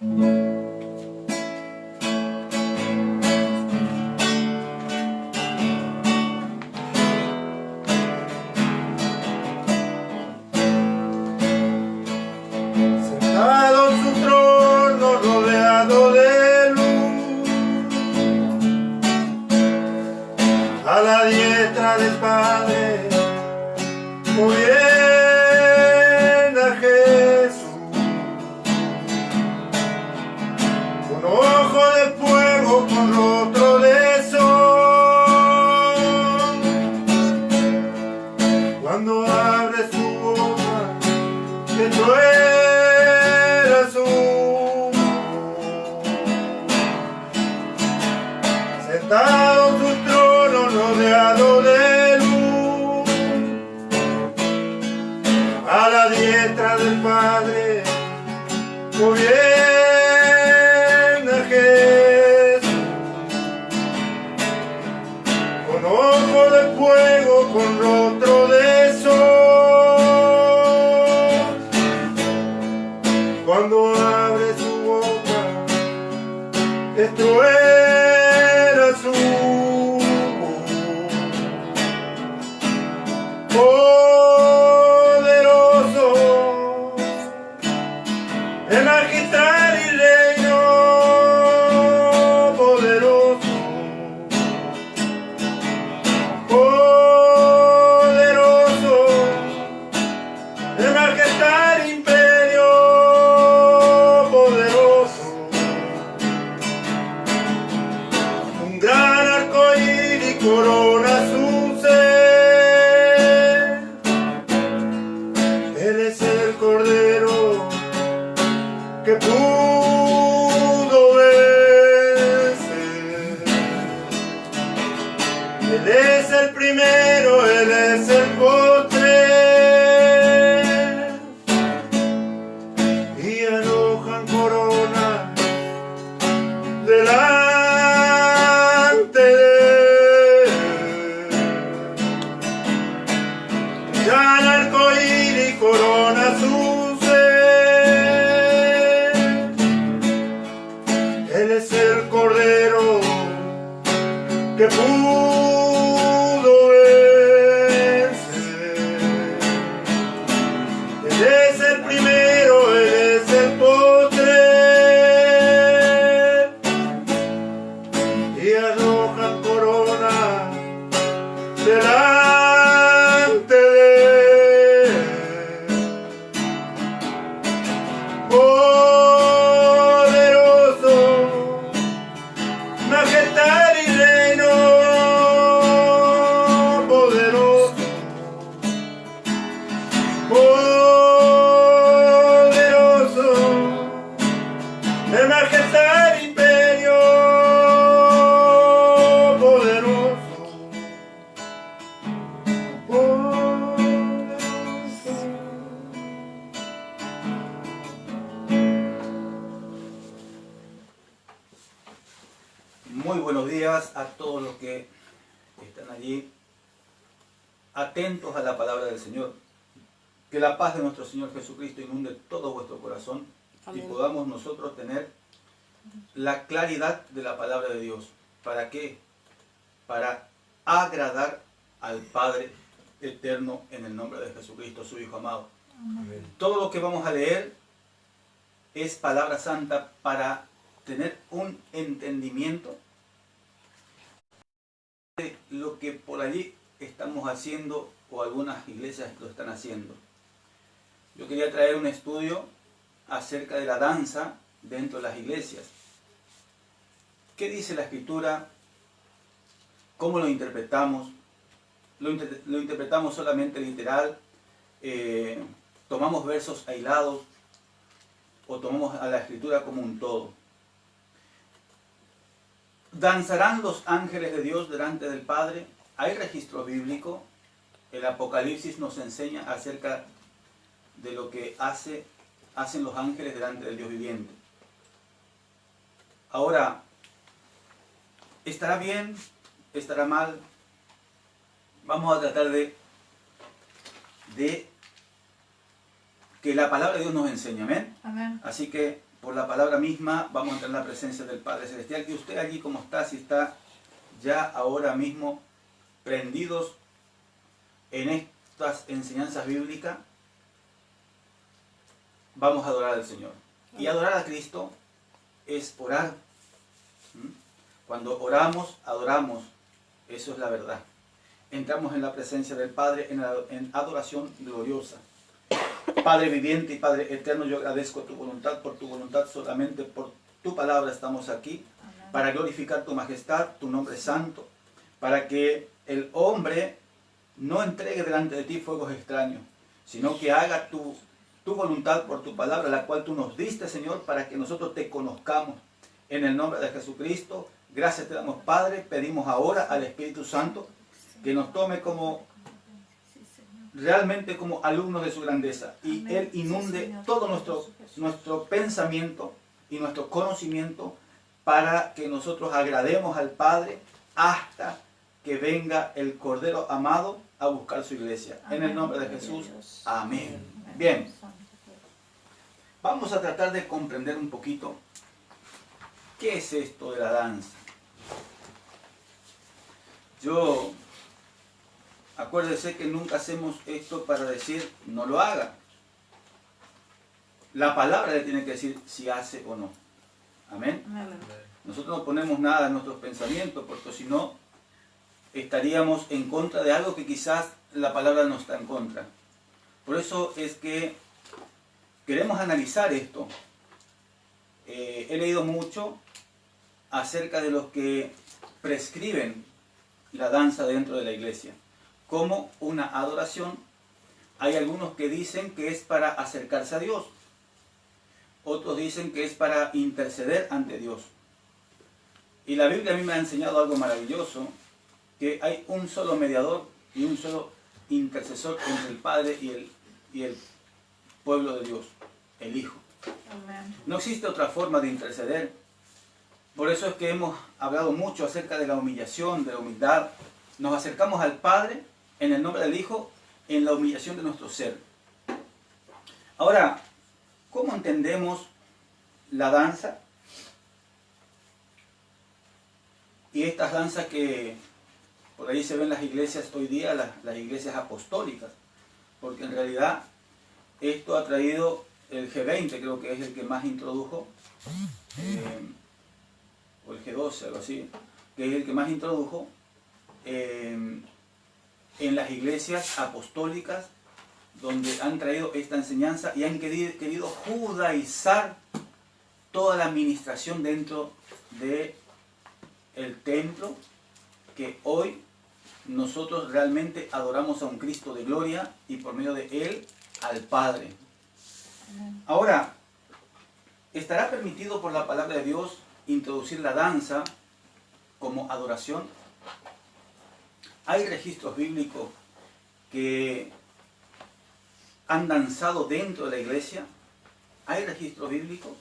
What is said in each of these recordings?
Sentado en su trono rodeado de luz, a la diestra del Padre gobierna Jesús, con ojo de fuego, con rostro de sol. Cuando abre su boca, que truena su voz. Sentado en su trono rodeado de luz, a la diestra del Padre gobierna Jesús, con ojo de fuego, con rostro de sol. Cuando abre su boca, truena su voz. Poderoso en magistral y reino, poderoso, poderoso en majestad imperio, poderoso, un gran arcoíris corona su ser. Él es el Cordero que pudo vencer. Él es el primero, Él es el postrer, y arrojan corona delante de él. Gran arcoíris corona su ser. Él es el Cordero que pudo vencer. Él es el primero, Él es el postrer, y arrojan corona delante de él. Poderoso, majestad y reino, poderoso, poderoso, de majestad imperio, poderoso, poderoso. Muy buenos días a todos los que están allí atentos a la palabra del Señor. Que la paz de nuestro Señor Jesucristo inunde todo vuestro corazón. Amén. Y podamos nosotros tener la claridad de la palabra de Dios. ¿Para qué? Para agradar al Padre eterno en el nombre de Jesucristo, su Hijo amado. Amén. Todo lo que vamos a leer es palabra santa para tener un entendimiento de lo que por allí estamos haciendo o algunas iglesias lo están haciendo. Yo quería traer un estudio acerca de la danza dentro de las iglesias. ¿Qué dice la Escritura? ¿Cómo lo interpretamos? ¿Lo interpretamos solamente literal? ¿Tomamos versos aislados? ¿O tomamos a la Escritura como un todo? ¿Danzarán los ángeles de Dios delante del Padre? Hay registro bíblico. El Apocalipsis nos enseña acerca de lo que hacen los ángeles delante del Dios viviente. Ahora, ¿estará bien? ¿Estará mal? Vamos a tratar de que la palabra de Dios nos enseñe. ¿Amén? Amén. Así que por la palabra misma, vamos a entrar en la presencia del Padre Celestial. Y usted allí como está, si está ya ahora mismo prendidos en estas enseñanzas bíblicas, vamos a adorar al Señor. Y adorar a Cristo es orar. Cuando oramos, adoramos. Eso es la verdad. Entramos en la presencia del Padre en adoración gloriosa. Padre viviente y Padre eterno, yo agradezco tu voluntad, por tu voluntad solamente, por tu palabra estamos aquí, para glorificar tu majestad, tu nombre santo, para que el hombre no entregue delante de ti fuegos extraños, sino que haga tu voluntad por tu palabra, la cual tú nos diste, Señor, para que nosotros te conozcamos. En el nombre de Jesucristo, gracias te damos, Padre. Pedimos ahora al Espíritu Santo que nos tome realmente como alumnos de su grandeza, y Él inunde todo nuestro pensamiento y nuestro conocimiento para que nosotros agrademos al Padre hasta que venga el Cordero amado a buscar su iglesia. En el nombre de Jesús, amén. Bien, vamos a tratar de comprender un poquito qué es esto de la danza. Acuérdese que nunca hacemos esto para decir no lo haga. La palabra le tiene que decir si hace o no. Amén. Nosotros no ponemos nada en nuestros pensamientos, porque si no estaríamos en contra de algo que quizás la palabra no está en contra. Por eso es que queremos analizar esto. He leído mucho acerca de los que prescriben la danza dentro de la iglesia como una adoración. Hay algunos que dicen que es para acercarse a Dios. Otros dicen que es para interceder ante Dios. Y la Biblia a mí me ha enseñado algo maravilloso, que hay un solo mediador y un solo intercesor entre el Padre y el pueblo de Dios, el Hijo. Amén. No existe otra forma de interceder. Por eso es que hemos hablado mucho acerca de la humillación, de la humildad. Nos acercamos al Padre en el nombre del Hijo, en la humillación de nuestro ser. Ahora, ¿cómo entendemos la danza? Y estas danzas que por ahí se ven en las iglesias hoy día, las iglesias apostólicas, porque en realidad esto ha traído el G20, creo que es el que más introdujo, o el G12, algo así, que es el que más introdujo en las iglesias apostólicas, donde han traído esta enseñanza y han querido judaizar toda la administración dentro del templo, que hoy nosotros realmente adoramos a un Cristo de gloria y por medio de Él al Padre. Ahora, ¿estará permitido por la palabra de Dios introducir la danza como adoración? Hay registros bíblicos que han danzado dentro de la iglesia. Hay registros bíblicos.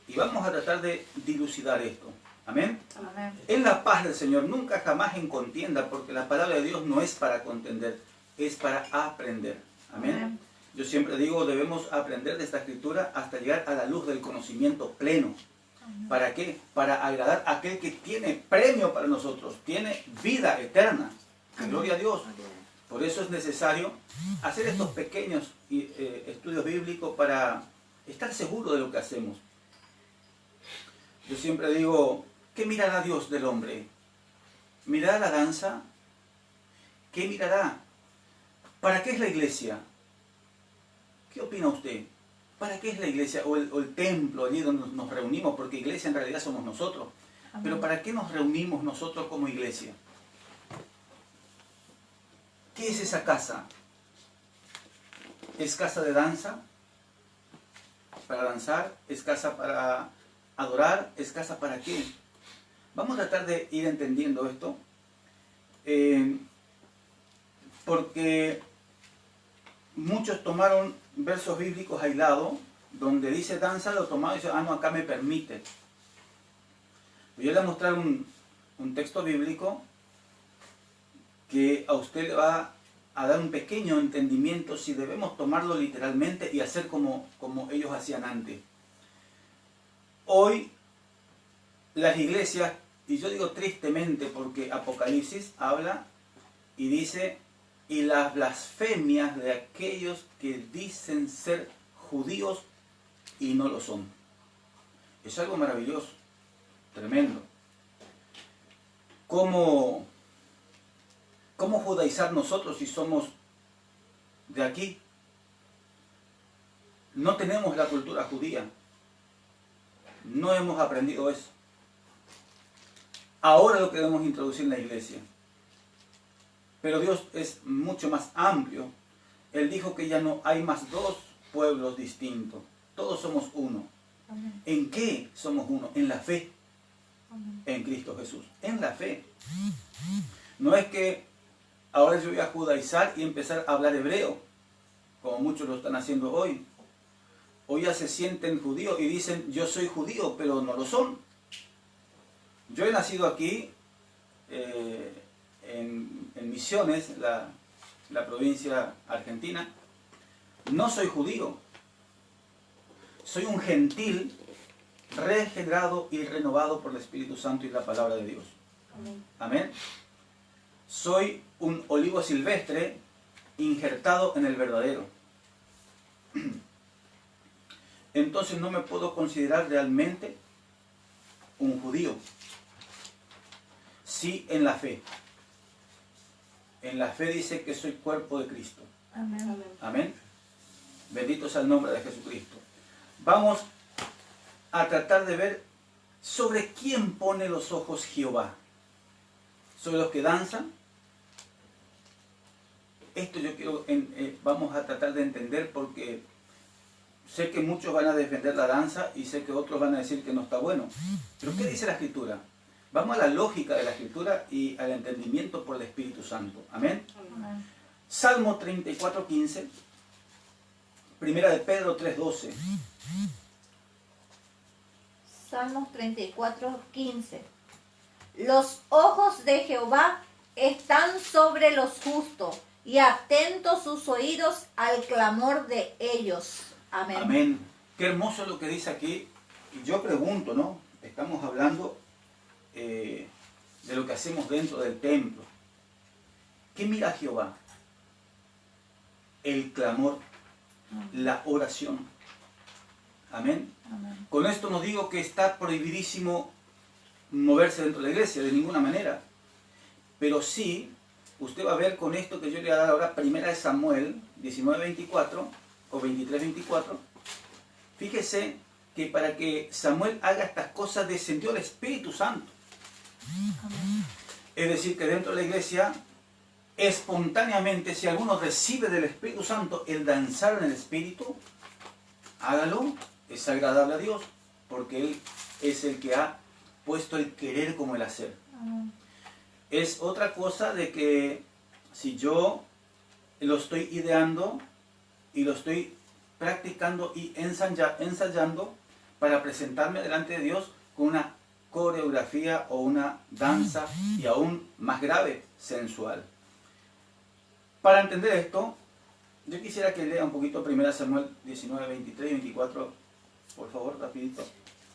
Y vamos a tratar de dilucidar esto. Amén. Amén. En la paz del Señor, nunca jamás en contienda, porque la palabra de Dios no es para contender, es para aprender. Amén. Amén. Yo siempre digo, debemos aprender de esta escritura hasta llegar a la luz del conocimiento pleno. ¿Para qué? Para agradar a aquel que tiene premio para nosotros, tiene vida eterna. Gloria a Dios. Por eso es necesario hacer estos pequeños estudios bíblicos para estar seguro de lo que hacemos. Yo siempre digo, ¿qué mirará Dios del hombre? ¿Mirará la danza? ¿Qué mirará? ¿Para qué es la iglesia? ¿Qué opina usted? ¿Para qué es la iglesia o el templo allí donde nos reunimos? Porque iglesia en realidad somos nosotros. Amén. Pero ¿para qué nos reunimos nosotros como iglesia? ¿Qué es esa casa? ¿Es casa de danza? ¿Para danzar? ¿Es casa para adorar? ¿Es casa para qué? Vamos a tratar de ir entendiendo esto. Porque muchos tomaron versos bíblicos aislados, donde dice danza, lo tomaron y dicen, ah no, acá me permite. Yo le voy a mostrar un texto bíblico que a usted le va a dar un pequeño entendimiento si debemos tomarlo literalmente y hacer como ellos hacían antes. Hoy las iglesias, y yo digo tristemente porque Apocalipsis habla y dice, y las blasfemias de aquellos que dicen ser judíos y no lo son. Es algo maravilloso, tremendo. ¿Cómo judaizar nosotros si somos de aquí? No tenemos la cultura judía. No hemos aprendido eso. Ahora lo queremos introducir en la iglesia. Pero Dios es mucho más amplio. Él dijo que ya no hay más dos pueblos distintos. Todos somos uno. Amén. ¿En qué somos uno? En la fe. Amén. En Cristo Jesús. En la fe. No es que ahora yo voy a judaizar y empezar a hablar hebreo, como muchos lo están haciendo hoy. Hoy ya se sienten judíos y dicen, yo soy judío, pero no lo son. Yo he nacido aquí, en Misiones, la provincia argentina. No soy judío. Soy un gentil regenerado y renovado por el Espíritu Santo y la palabra de Dios. Amén. Amén. Soy un olivo silvestre injertado en el verdadero. Entonces no me puedo considerar realmente un judío. Sí, en la fe. En la fe dice que soy cuerpo de Cristo. Amén. Amén. Amén. Bendito sea el nombre de Jesucristo. Vamos a tratar de ver sobre quién pone los ojos Jehová. ¿Sobre los que danzan? Esto yo quiero, vamos a tratar de entender porque sé que muchos van a defender la danza y sé que otros van a decir que no está bueno. Pero ¿qué dice la Escritura? Vamos a la lógica de la Escritura y al entendimiento por el Espíritu Santo. Amén. Amén. Salmo 34:15, Primera de Pedro 3:12. Salmos 34:15. Los ojos de Jehová están sobre los justos y atentos sus oídos al clamor de ellos. Amén. Amén. Qué hermoso lo que dice aquí. Y yo pregunto, ¿no? Estamos hablando de lo que hacemos dentro del templo. ¿Qué mira Jehová? El clamor, la oración. Amén. Amén. Con esto no digo que está prohibidísimo moverse dentro de la iglesia, de ninguna manera. Pero sí, usted va a ver con esto que yo le voy a dar ahora, 1 Samuel 19:24 o 23:24. Fíjese que para que Samuel haga estas cosas descendió el Espíritu Santo. Amén. Es decir, que dentro de la iglesia, espontáneamente, si alguno recibe del Espíritu Santo el danzar en el Espíritu, hágalo, es agradable a Dios, porque Él es el que ha puesto el querer como el hacer. Amén. Es otra cosa de que si yo lo estoy ideando y lo estoy practicando y ensayando para presentarme delante de Dios con una coreografía o una danza y aún más grave, sensual. Para entender esto, yo quisiera que lea un poquito 1 Samuel 19, 23 y 24, por favor, rapidito.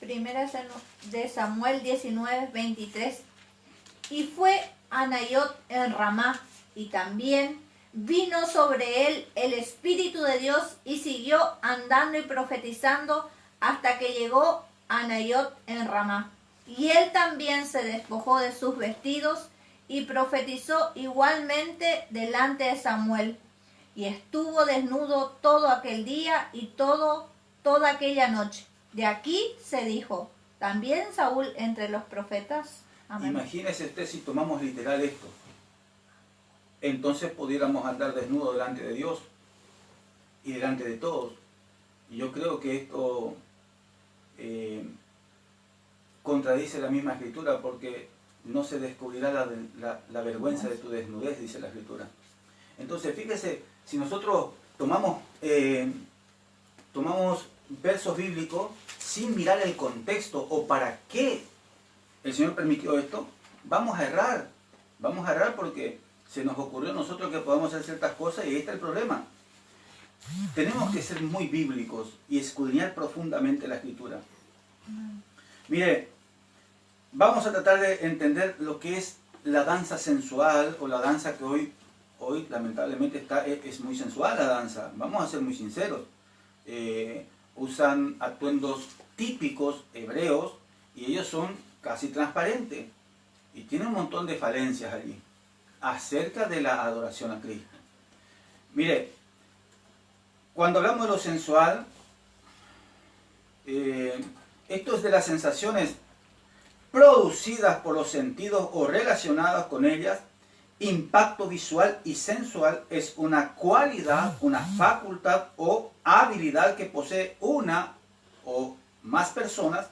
Primera de Samuel 19:23. Y fue Anayot en Ramá, y también vino sobre él el Espíritu de Dios, y siguió andando y profetizando hasta que llegó a Anayot en Ramá. Y él también se despojó de sus vestidos y profetizó igualmente delante de Samuel. Y estuvo desnudo todo aquel día y toda aquella noche. De aquí se dijo, ¿también Saúl entre los profetas? Amén. Imagínese usted si tomamos literal esto. Entonces pudiéramos andar desnudos delante de Dios y delante de todos. Y yo creo que esto contradice la misma Escritura, porque no se descubrirá la vergüenza de tu desnudez, dice la Escritura. Entonces, fíjese, si nosotros tomamos versos bíblicos sin mirar el contexto o para qué el Señor permitió esto, vamos a errar. Vamos a errar porque se nos ocurrió a nosotros que podemos hacer ciertas cosas y ahí está el problema. Tenemos que ser muy bíblicos y escudriñar profundamente la Escritura. Mire, vamos a tratar de entender lo que es la danza sensual o la danza que hoy lamentablemente es muy sensual la danza. Vamos a ser muy sinceros. Usan atuendos típicos hebreos y ellos son casi transparentes y tienen un montón de falencias allí acerca de la adoración a Cristo. Mire, cuando hablamos de lo sensual, esto es de las sensaciones producidas por los sentidos o relacionadas con ellas. Impacto visual y sensual es una cualidad, una facultad o habilidad que posee una o más personas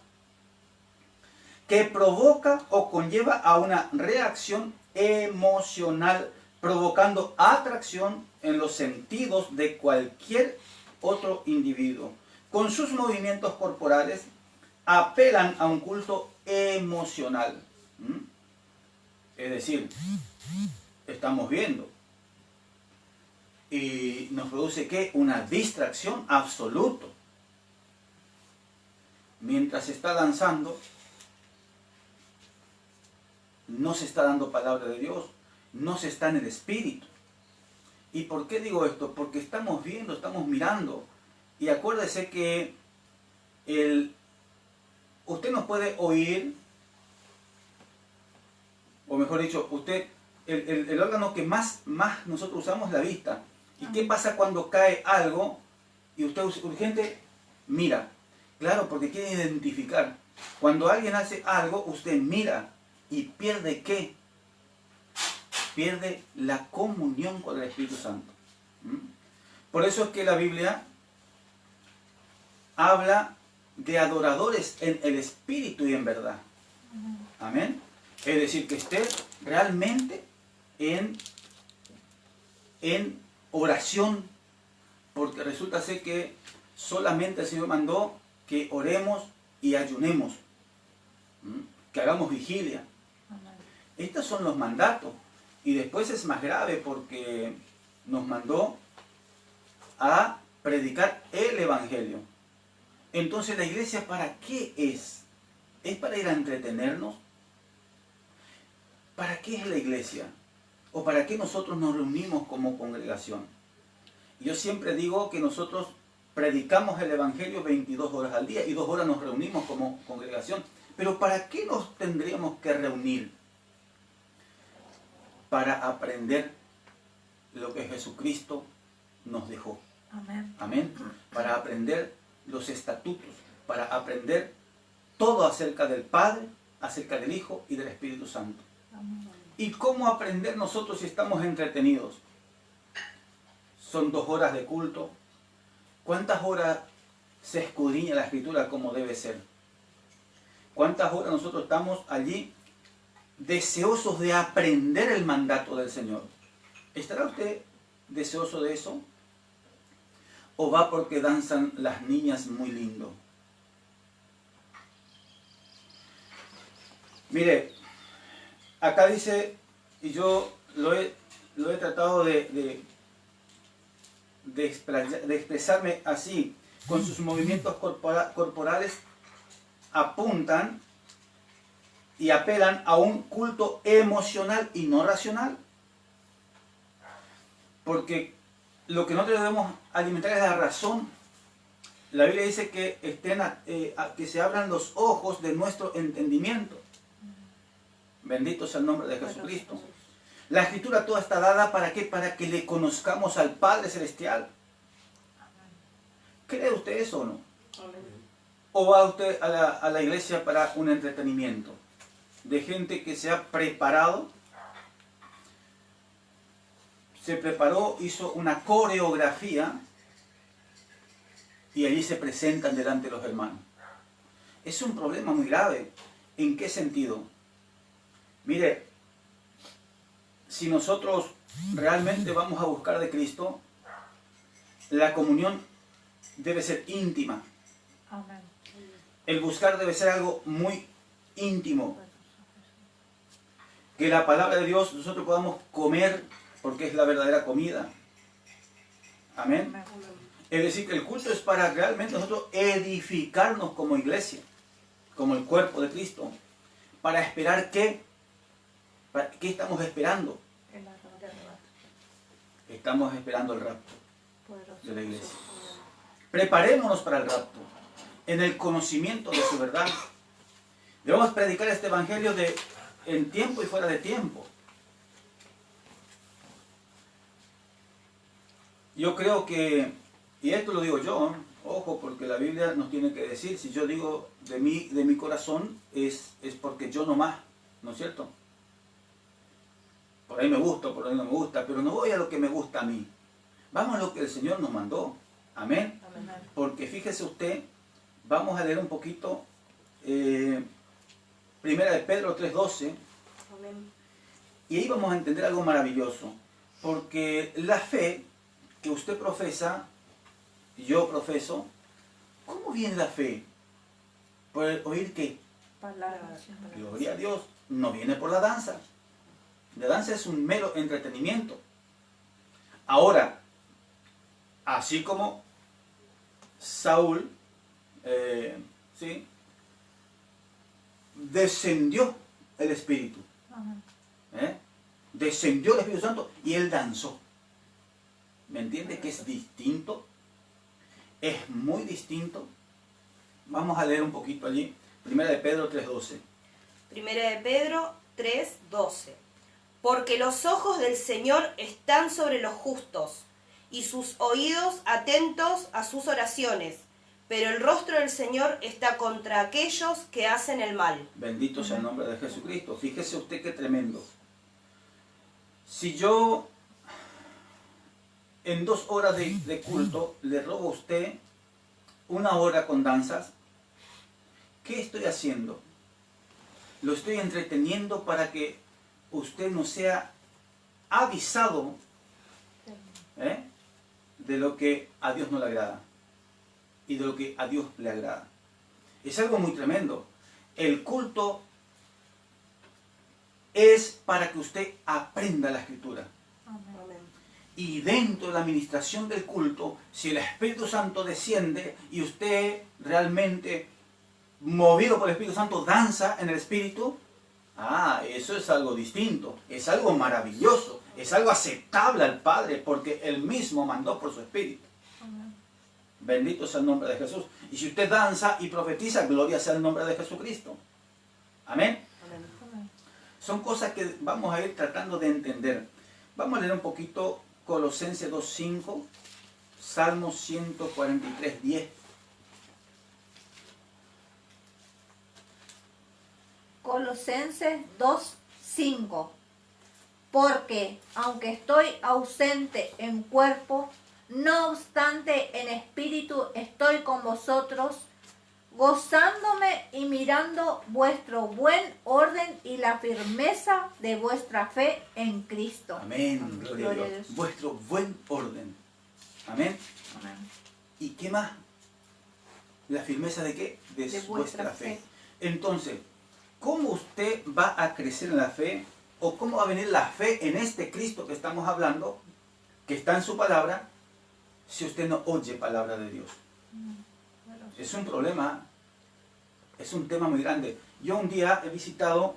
que provoca o conlleva a una reacción emocional, provocando atracción en los sentidos de cualquier otro individuo. Con sus movimientos corporales apelan a un culto emocional. Es decir, estamos viendo y nos produce ¿qué? Una distracción absoluta. Mientras se está danzando, no se está dando palabra de Dios, no se está en el Espíritu. ¿Y por qué digo esto? Porque estamos viendo, estamos mirando. Y acuérdese que usted nos puede oír, o mejor dicho, el órgano que más nosotros usamos es la vista. ¿Y qué pasa cuando cae algo y usted urgente mira? Claro, porque quiere identificar. Cuando alguien hace algo, usted mira y pierde ¿qué? Pierde la comunión con el Espíritu Santo. Por eso es que la Biblia habla de adoradores en el Espíritu y en verdad. Amén. Es decir, que esté realmente en oración, porque resulta ser que solamente el Señor mandó que oremos y ayunemos, que hagamos vigilia. Estos son los mandatos. Y después es más grave porque nos mandó a predicar el Evangelio. Entonces, ¿la iglesia para qué es? ¿Es para ir a entretenernos? ¿Para qué es la iglesia? ¿O para qué nosotros nos reunimos como congregación? Yo siempre digo que nosotros predicamos el Evangelio 22 horas al día y 2 horas nos reunimos como congregación. Pero ¿para qué nos tendríamos que reunir? Para aprender lo que Jesucristo nos dejó. Amén. Amén. Para aprender los estatutos, para aprender todo acerca del Padre, acerca del Hijo y del Espíritu Santo. Amén. ¿Y cómo aprender nosotros si estamos entretenidos? Son 2 horas de culto. ¿Cuántas horas se escudriña la Escritura como debe ser? ¿Cuántas horas nosotros estamos allí deseosos de aprender el mandato del Señor? ¿Estará usted deseoso de eso? ¿O va porque danzan las niñas muy lindo? Mire, acá dice, y yo lo he tratado de expresarme así, con sus movimientos corporales apuntan y apelan a un culto emocional y no racional. Porque lo que nosotros debemos alimentar es la razón. La Biblia dice que, que se abran los ojos de nuestro entendimiento. Bendito sea el nombre de Jesucristo. La Escritura toda está dada ¿para qué? Para que le conozcamos al Padre Celestial. ¿Cree usted eso o no? ¿O va usted a la iglesia para un entretenimiento? De gente que se ha preparado, se preparó, hizo una coreografía y allí se presentan delante de los hermanos. Es un problema muy grave. ¿En qué sentido? Mire, si nosotros realmente vamos a buscar de Cristo, la comunión debe ser íntima. Amén. El buscar debe ser algo muy íntimo. Que la palabra de Dios nosotros podamos comer, porque es la verdadera comida. Amén. Es decir, que el culto es para realmente nosotros edificarnos como iglesia. como el cuerpo de Cristo, para esperar ¿qué? ¿Qué estamos esperando? El arrebato. Estamos esperando el rapto Poderoso. de la iglesia. Preparémonos para el rapto, en el conocimiento de su verdad. Debemos predicar este evangelio en tiempo y fuera de tiempo. Yo creo que, y esto lo digo yo, ojo, porque la Biblia nos tiene que decir, si yo digo de mi corazón, es porque yo nomás, ¿no es cierto? Por ahí me gusta, por ahí no me gusta, pero no voy a lo que me gusta a mí. Vamos a lo que el Señor nos mandó. Amén. Amén. Porque fíjese usted, vamos a leer un poquito, Primera de Pedro 3:12, Amén. y ahí vamos a entender algo maravilloso. Porque la fe que usted profesa, y yo profeso, ¿cómo viene la fe? ¿Por el oír qué? Palabra. Gloria a Dios. No viene por la danza. La danza es un mero entretenimiento. Ahora, así como Saúl, ¿sí? Descendió el Espíritu. Amén. Descendió el Espíritu Santo y él danzó. ¿Me entiende que es distinto? Es muy distinto. Vamos a leer un poquito allí. Primera de Pedro 3:12. Primera de Pedro 3:12. Porque los ojos del Señor están sobre los justos, y sus oídos atentos a sus oraciones, pero el rostro del Señor está contra aquellos que hacen el mal. Bendito sea el nombre de Jesucristo. Fíjese usted qué tremendo. Si yo en 2 horas de culto le robo a usted 1 hora con danzas, ¿qué estoy haciendo? Lo estoy entreteniendo para que usted no sea avisado de lo que a Dios no le agrada y de lo que a Dios le agrada. Es algo muy tremendo. El culto es para que usted aprenda la Escritura. Amén. Amén. Y dentro de la administración del culto, si el Espíritu Santo desciende y usted realmente, movido por el Espíritu Santo, danza en el Espíritu, eso es algo distinto, es algo maravilloso, es algo aceptable al Padre, porque Él mismo mandó por su Espíritu. Amén. Bendito sea el nombre de Jesús. Y si usted danza y profetiza, gloria sea el nombre de Jesucristo. Amén. Amén. Amén. Son cosas que vamos a ir tratando de entender. Vamos a leer un poquito Colosenses 2:5, Salmo 143:10. Colosenses 2:5. Porque aunque estoy ausente en cuerpo, no obstante en espíritu estoy con vosotros, gozándome y mirando vuestro buen orden y la firmeza de vuestra fe en Cristo. Amén. Gloria a Gloria a Dios. Dios. Vuestro buen orden. Amén. Amén. ¿Y qué más? ¿La firmeza de qué? De vuestra fe. Entonces, ¿cómo usted va a crecer en la fe? ¿O cómo va a venir la fe en este Cristo que estamos hablando, que está en su palabra, si usted no oye palabra de Dios? Es un problema, es un tema muy grande. Yo un día he visitado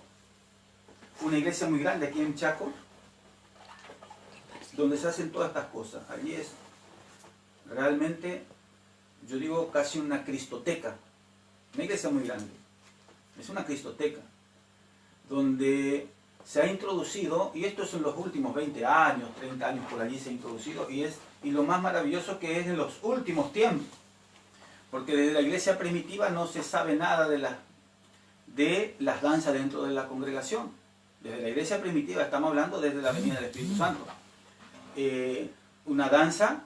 una iglesia muy grande aquí en Chaco, donde se hacen todas estas cosas. Allí es realmente, yo digo, casi una cristoteca. Una iglesia muy grande. Es una cristoteca, donde se ha introducido, y esto es en los últimos 20 años, 30 años por allí se ha introducido, y lo más maravilloso que es en los últimos tiempos. Porque desde la iglesia primitiva no se sabe nada de las danzas dentro de la congregación. Desde la iglesia primitiva, estamos hablando desde la venida del Espíritu Santo. Una danza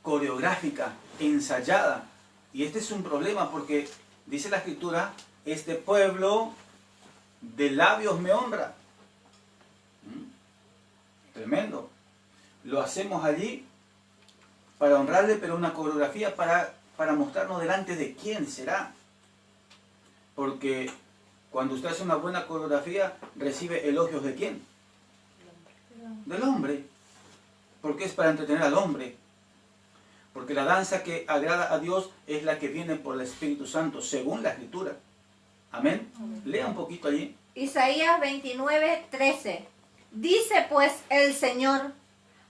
coreográfica, ensayada. Y este es un problema porque, dice la Escritura, este pueblo de labios me honra. Tremendo. Lo hacemos allí para honrarle, pero una coreografía para mostrarnos delante de quién será. Porque cuando usted hace una buena coreografía, recibe elogios de quién? Del hombre. Porque es para entretener al hombre. Porque la danza que agrada a Dios es la que viene por el Espíritu Santo, según la Escritura. Amén. Lea un poquito allí. Isaías 29, 13. Dice pues el Señor,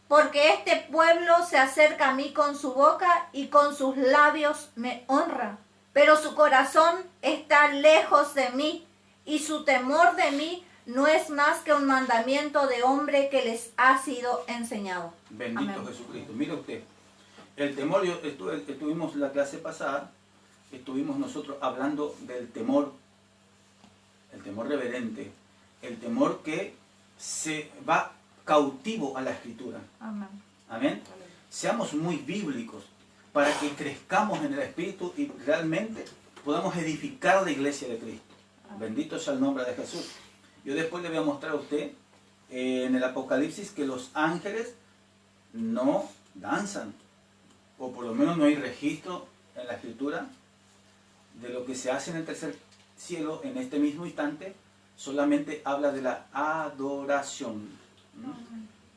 porque este pueblo se acerca a mí con su boca y con sus labios me honra, pero su corazón está lejos de mí y su temor de mí no es más que un mandamiento de hombre que les ha sido enseñado. Bendito Amén. Jesucristo. Mire usted, el temor, estuvimos la clase pasada, estuvimos nosotros hablando del temor, el temor reverente, el temor que se va cautivo a la Escritura. Amén. Amén. Seamos muy bíblicos para que crezcamos en el Espíritu y realmente podamos edificar la iglesia de Cristo. Bendito sea el nombre de Jesús. Yo después le voy a mostrar a usted en el Apocalipsis que los ángeles no danzan, o por lo menos no hay registro en la Escritura de lo que se hace en el tercer cielo en este mismo instante. Solamente habla de la adoración.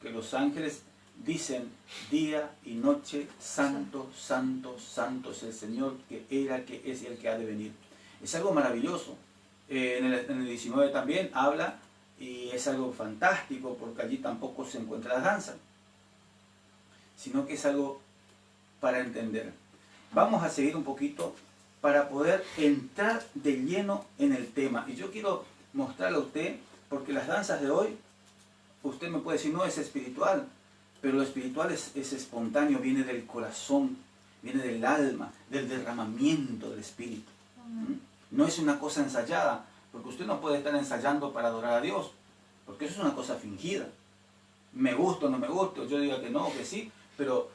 Que los ángeles dicen día y noche, santo, santo, santo es el Señor que era, que es y el que ha de venir. Es algo maravilloso. En el 19 también habla, y es algo fantástico, porque allí tampoco se encuentra la danza, sino que es algo para entender. Vamos a seguir un poquito para poder entrar de lleno en el tema. Y yo quiero mostrarle a usted, porque las danzas de hoy, usted me puede decir, no es espiritual, pero lo espiritual es espontáneo, viene del corazón, viene del alma, del derramamiento del Espíritu. No es una cosa ensayada, porque usted no puede estar ensayando para adorar a Dios, porque eso es una cosa fingida. Me gusta o no me gusta, yo diga que no, que sí, pero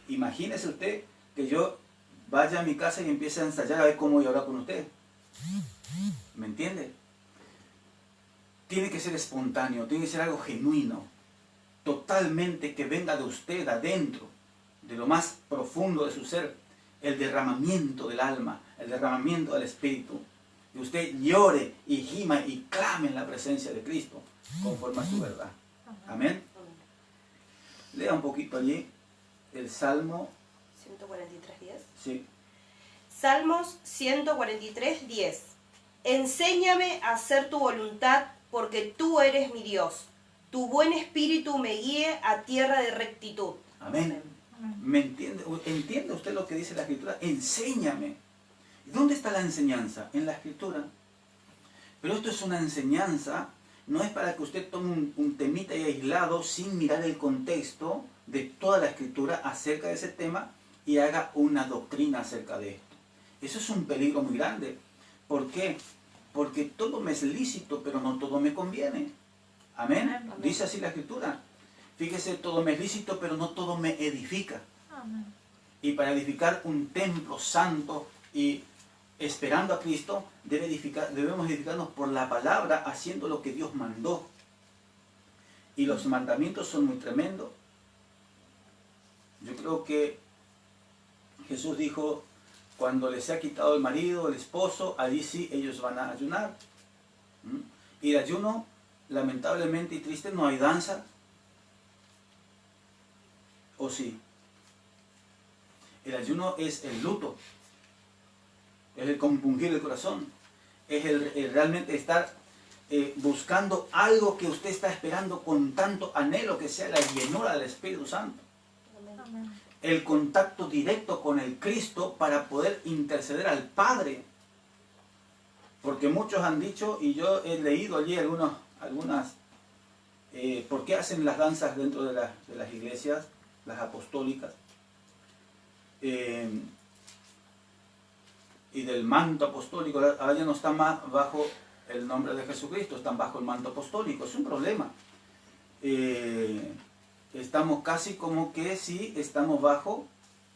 imagínese usted que yo vaya a mi casa y empiece a ensayar a ver cómo voy a hablar con usted. ¿Me entiende? Tiene que ser espontáneo, tiene que ser algo genuino, totalmente que venga de usted adentro, de lo más profundo de su ser, el derramamiento del alma, el derramamiento del Espíritu. Que usted llore y gima y clame en la presencia de Cristo, conforme a su verdad. Amén. Lea un poquito allí el Salmo. 143:10. Sí. Salmos 143:10. Enséñame a hacer tu voluntad, porque tú eres mi Dios. Tu buen espíritu me guíe a tierra de rectitud. Amén. ¿Me entiende? ¿Entiende usted lo que dice la Escritura? Enséñame. ¿Dónde está la enseñanza? En la Escritura. Pero esto es una enseñanza, no es para que usted tome un temita ahí aislado sin mirar el contexto de toda la Escritura acerca de ese tema y haga una doctrina acerca de esto. Eso es un peligro muy grande. ¿Por qué? Porque todo me es lícito, pero no todo me conviene. Amén. Amén. Dice así la Escritura. Fíjese, todo me es lícito, pero no todo me edifica. Amén. Y para edificar un templo santo y esperando a Cristo, debemos edificarnos por la palabra, haciendo lo que Dios mandó. Y los mandamientos son muy tremendos. Yo creo que Jesús dijo, cuando les ha quitado el marido, el esposo, allí sí ellos van a ayunar. Y de ayuno, lamentablemente y triste, no hay danza. ¿O sí? El ayuno es el luto, es el compungir el corazón, es el realmente estar buscando algo que usted está esperando con tanto anhelo, que sea la llenura del Espíritu Santo. Amén. El contacto directo con el Cristo para poder interceder al Padre. Porque muchos han dicho, y yo he leído allí algunas, ¿por qué hacen las danzas dentro de las iglesias, las apostólicas? Y del manto apostólico, ahora ya no están más bajo el nombre de Jesucristo, están bajo el manto apostólico. Es un problema. Estamos casi como que sí estamos bajo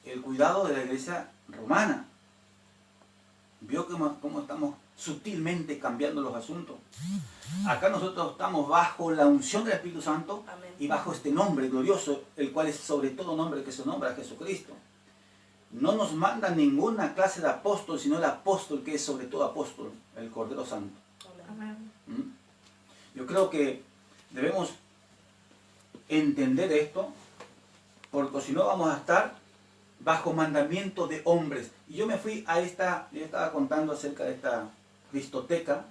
el cuidado de la iglesia romana. ¿Vio cómo estamos sutilmente cambiando los asuntos? Acá nosotros estamos bajo la unción del Espíritu Santo. Amén. Y bajo este nombre glorioso, el cual es sobre todo nombre que se nombra Jesucristo. No nos manda ninguna clase de apóstol, sino el apóstol que es sobre todo apóstol, el Cordero Santo. Amén. Yo creo que debemos entender esto, porque si no vamos a estar bajo mandamiento de hombres. Y yo me fui a yo estaba contando acerca de esta Cristoteca,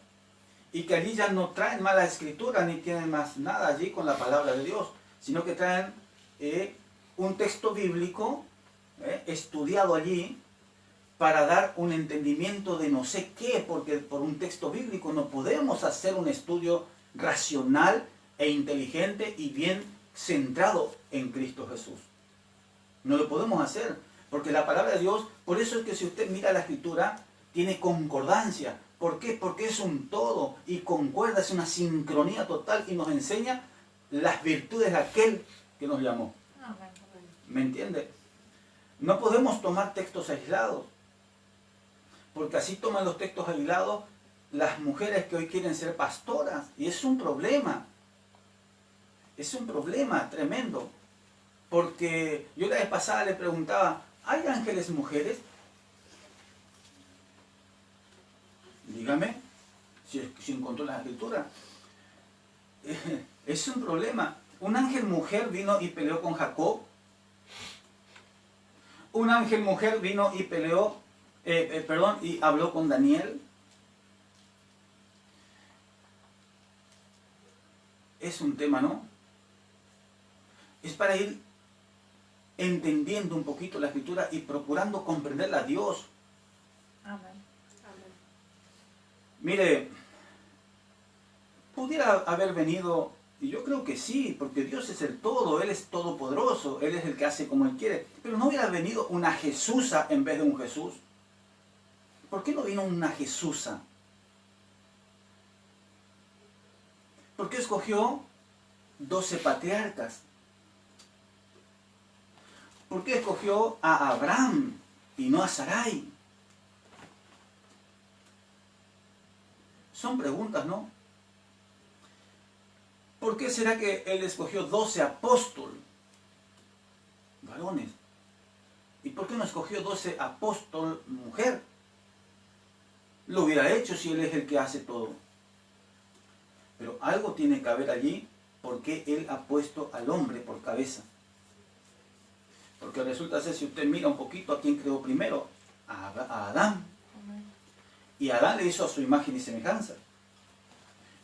y que allí ya no traen más la escritura ni tienen más nada allí con la palabra de Dios, sino que traen un texto bíblico estudiado allí para dar un entendimiento de no sé qué, porque por un texto bíblico no podemos hacer un estudio racional e inteligente y bien centrado en Cristo Jesús. No lo podemos hacer, porque la palabra de Dios, por eso es que si usted mira la escritura, tiene concordancia. ¿Por qué? Porque es un todo y concuerda, es una sincronía total y nos enseña las virtudes de aquel que nos llamó. ¿Me entiende? No podemos tomar textos aislados, porque así toman los textos aislados las mujeres que hoy quieren ser pastoras, y es un problema. Es un problema tremendo, porque yo la vez pasada le preguntaba, ¿hay ángeles mujeres? Dígame, si encontró la escritura. Es un problema. Un ángel mujer vino y peleó con Jacob. Un ángel mujer vino y peleó, y habló con Daniel. Es un tema, ¿no? Es para ir entendiendo un poquito la escritura y procurando comprenderla a Dios. Amén. Mire, pudiera haber venido, y yo creo que sí, porque Dios es el todo, Él es todopoderoso, Él es el que hace como Él quiere, pero no hubiera venido una Jesusa en vez de un Jesús. ¿Por qué no vino una Jesusa? ¿Por qué escogió 12 patriarcas? ¿Por qué escogió a Abraham y no a Sarai? Son preguntas, ¿no? ¿Por qué será que él escogió 12 apóstoles, varones? ¿Y por qué no escogió 12 apóstoles mujer? Lo hubiera hecho si él es el que hace todo. Pero algo tiene que haber allí, porque él ha puesto al hombre por cabeza. Porque resulta ser, si usted mira un poquito a quién creó primero, a Adán. Y Adán le hizo a su imagen y semejanza.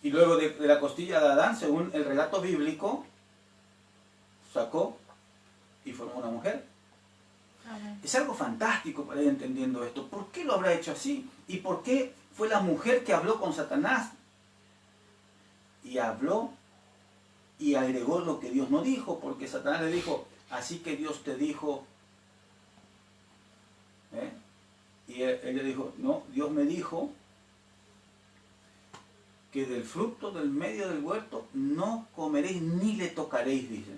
Y luego de la costilla de Adán, según el relato bíblico, sacó y formó una mujer. Amén. Es algo fantástico para ir entendiendo esto. ¿Por qué lo habrá hecho así? ¿Y por qué fue la mujer que habló con Satanás? Y habló y agregó lo que Dios no dijo, porque Satanás le dijo, así que Dios te dijo. Y él le dijo, no, Dios me dijo que del fruto del medio del huerto no comeréis ni le tocaréis, dice.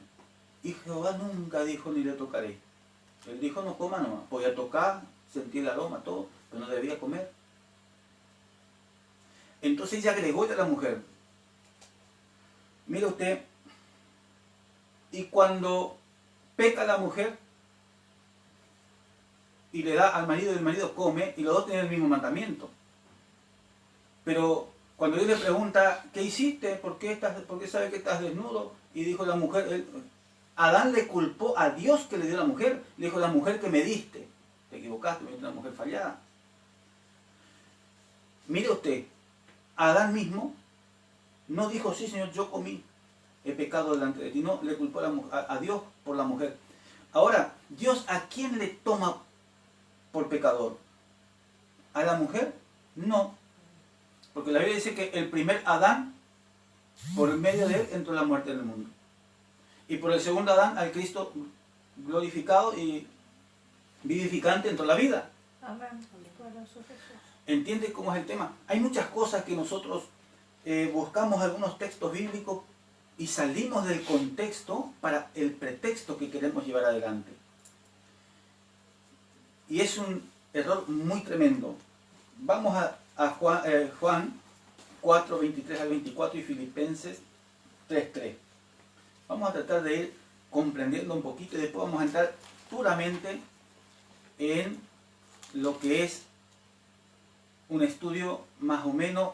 Y Jehová nunca dijo ni le tocaréis. Él dijo no coma nomás, podía tocar, sentir el aroma, todo, pero no debía comer. Entonces ella agregó a la mujer. Mire usted, y cuando peca la mujer y le da al marido y el marido come, y los dos tienen el mismo mandamiento. Pero cuando Dios le pregunta, ¿qué hiciste? ¿Por qué sabe que estás desnudo? Y dijo la mujer, Adán le culpó a Dios que le dio a la mujer. Le dijo, la mujer que me diste. Te equivocaste, me diste una mujer fallada. Mire usted, Adán mismo no dijo, sí Señor, yo comí, he pecado delante de ti. No, le culpó a Dios por la mujer. Ahora, ¿Dios a quién le toma por pecador? ¿A la mujer? No. Porque la Biblia dice que el primer Adán, por el medio de él, entró la muerte en el mundo. Y por el segundo Adán, al Cristo glorificado y vivificante, entró la vida. Amén. Poderoso Jesús. ¿Entiende cómo es el tema? Hay muchas cosas que nosotros buscamos algunos textos bíblicos y salimos del contexto para el pretexto que queremos llevar adelante. Y es un error muy tremendo. Vamos a Juan 4, 23 al 24 y Filipenses 3, 3. Vamos a tratar de ir comprendiendo un poquito y después vamos a entrar puramente en lo que es un estudio más o menos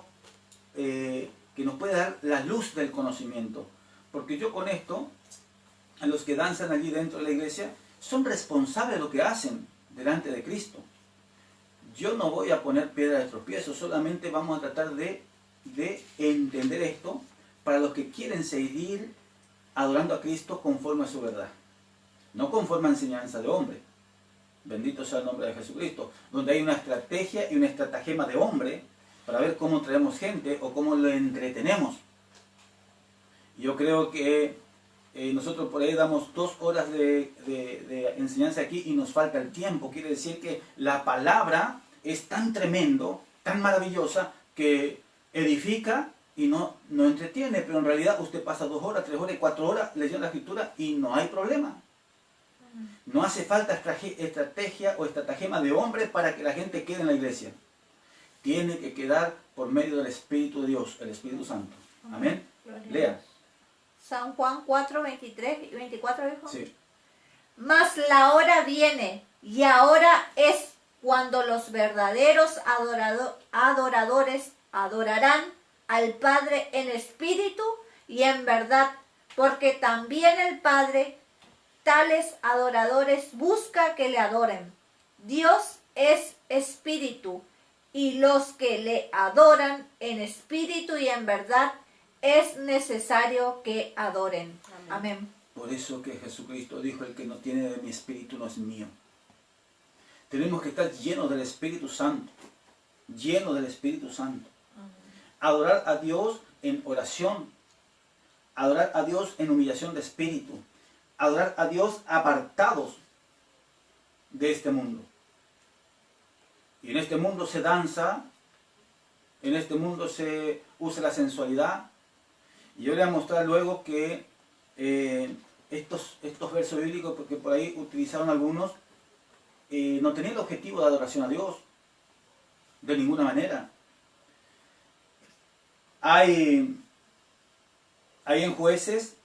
que nos puede dar la luz del conocimiento. Porque yo con esto, a los que danzan allí dentro de la iglesia, son responsables de lo que hacen delante de Cristo. Yo no voy a poner piedra de tropiezo, solamente vamos a tratar de entender esto para los que quieren seguir adorando a Cristo conforme a su verdad. No conforme a enseñanza de hombre. Bendito sea el nombre de Jesucristo. Donde hay una estrategia y una estratagema de hombre para ver cómo traemos gente o cómo lo entretenemos. Yo creo que nosotros por ahí damos 2 horas de enseñanza aquí y nos falta el tiempo. Quiere decir que la palabra es tan tremendo, tan maravillosa, que edifica y no entretiene. Pero en realidad usted pasa 2 horas, 3 horas, 4 horas leyendo la Escritura y no hay problema. No hace falta estrategia o estratagema de hombre para que la gente quede en la iglesia. Tiene que quedar por medio del Espíritu de Dios, el Espíritu Santo. Amén. Lea. San Juan 4, 23 y 24 dijo. Sí. Mas la hora viene y ahora es cuando los verdaderos adoradores adorarán al Padre en espíritu y en verdad, porque también el Padre tales adoradores busca que le adoren. Dios es espíritu, y los que le adoran en espíritu y en verdad es necesario que adoren. Amén. Por eso que Jesucristo dijo, el que no tiene de mi espíritu no es mío. Tenemos que estar llenos del Espíritu Santo. Llenos del Espíritu Santo. Adorar a Dios en oración. Adorar a Dios en humillación de espíritu. Adorar a Dios apartados de este mundo. Y en este mundo se danza, en este mundo se usa la sensualidad. Y yo le voy a mostrar luego que estos versos bíblicos, porque por ahí utilizaron algunos, no tenían el objetivo de adoración a Dios, de ninguna manera. Hay en Jueces,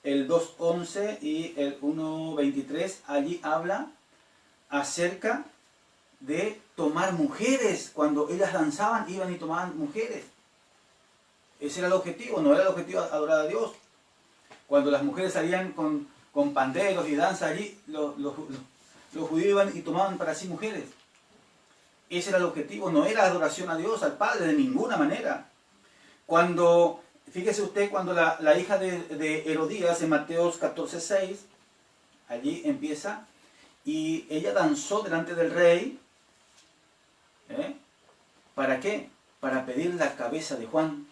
el 2.11 y el 1.23, allí habla acerca de tomar mujeres. Cuando ellas danzaban, iban y tomaban mujeres. Ese era el objetivo, no era el objetivo adorar a Dios. Cuando las mujeres salían con panderos y danza allí, los judíos iban y tomaban para sí mujeres. Ese era el objetivo, no era adoración a Dios, al Padre, de ninguna manera. Cuando, fíjese usted, cuando la hija de Herodías, en Mateo 14:6, allí empieza, y ella danzó delante del rey. ¿Para qué? Para pedir la cabeza de Juan.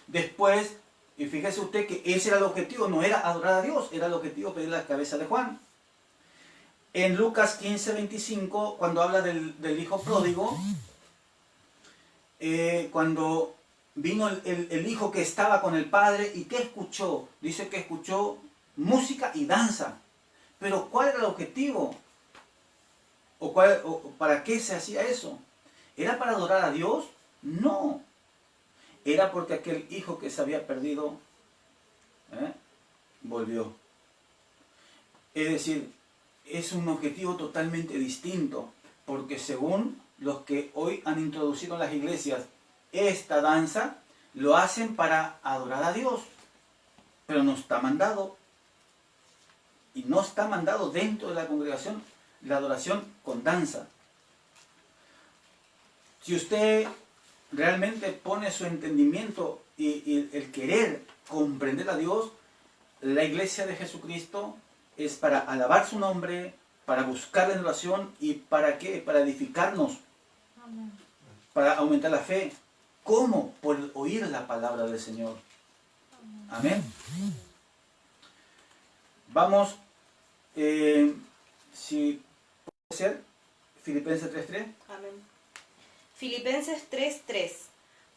Después, y fíjese usted que ese era el objetivo, no era adorar a Dios, era el objetivo pedir la cabeza de Juan. En Lucas 15:25, cuando habla del hijo pródigo, cuando vino el hijo que estaba con el padre, ¿y qué escuchó? Dice que escuchó música y danza. Pero ¿cuál era el objetivo? ¿O para qué se hacía eso? ¿Era para adorar a Dios? No. Era porque aquel hijo que se había perdido volvió. Es decir, es un objetivo totalmente distinto, porque según los que hoy han introducido en las iglesias esta danza, lo hacen para adorar a Dios, pero no está mandado. Y no está mandado dentro de la congregación la adoración con danza. Si usted realmente pone su entendimiento y el querer comprender a Dios, la iglesia de Jesucristo es para alabar su nombre, para buscar la oración y ¿para qué? Para edificarnos, Amén. para aumentar la fe. ¿Cómo? Por oír la palabra del Señor. Amén. Vamos, si puede ser, Filipenses 3.3. Amén. Filipenses 3:3.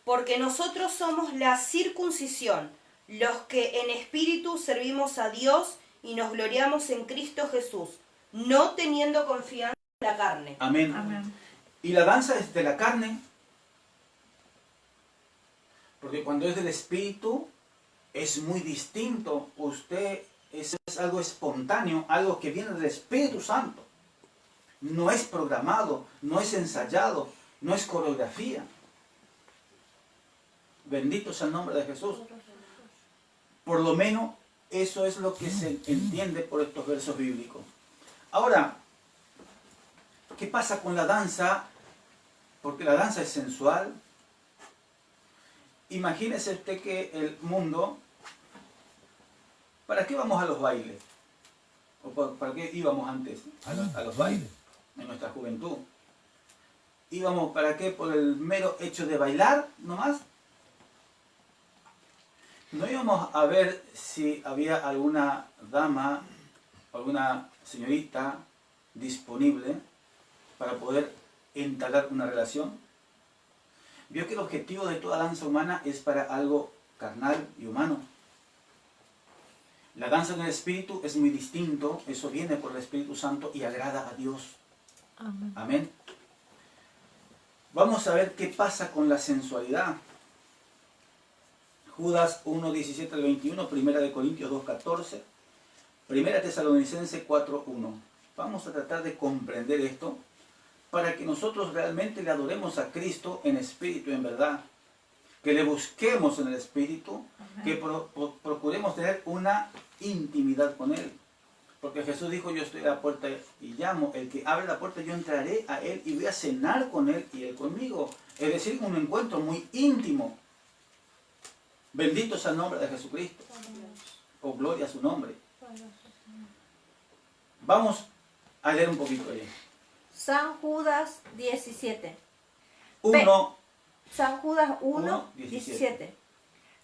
Porque nosotros somos la circuncisión, los que en espíritu servimos a Dios y nos gloriamos en Cristo Jesús, no teniendo confianza en la carne. Amén. Amén. Y la danza es de la carne, porque cuando es del espíritu es muy distinto. Usted es algo espontáneo, algo que viene del Espíritu Santo. No es programado, no es ensayado, no es coreografía. Bendito sea el nombre de Jesús. Por lo menos eso es lo que se entiende por estos versos bíblicos. Ahora, ¿Qué pasa con la danza? Porque la danza es sensual. Imagínese usted que el mundo, ¿para qué vamos a los bailes? ¿O para qué íbamos antes a los bailes en nuestra juventud? ¿Íbamos para qué? ¿Por el mero hecho de bailar nomás? ¿No íbamos a ver si había alguna dama, alguna señorita disponible para poder entablar una relación? Vio que el objetivo de toda danza humana es para algo carnal y humano. La danza en el Espíritu es muy distinto, eso viene por el Espíritu Santo y agrada a Dios. Amén. Amén. Vamos a ver qué pasa con la sensualidad. Judas 1, 17 al 21, 1 de Corintios 2, 14, 1 Tesalonicenses 4, 1. Vamos a tratar de comprender esto para que nosotros realmente le adoremos a Cristo en espíritu y en verdad. Que le busquemos en el espíritu, que procuremos tener una intimidad con Él. Porque Jesús dijo, yo estoy a la puerta y llamo, el que abre la puerta yo entraré a Él y voy a cenar con Él y Él conmigo. Es decir, un encuentro muy íntimo. Bendito sea el nombre de Jesucristo. O gloria a su nombre. Vamos a leer un poquito ahí. San Judas 17. San Judas 1, 17.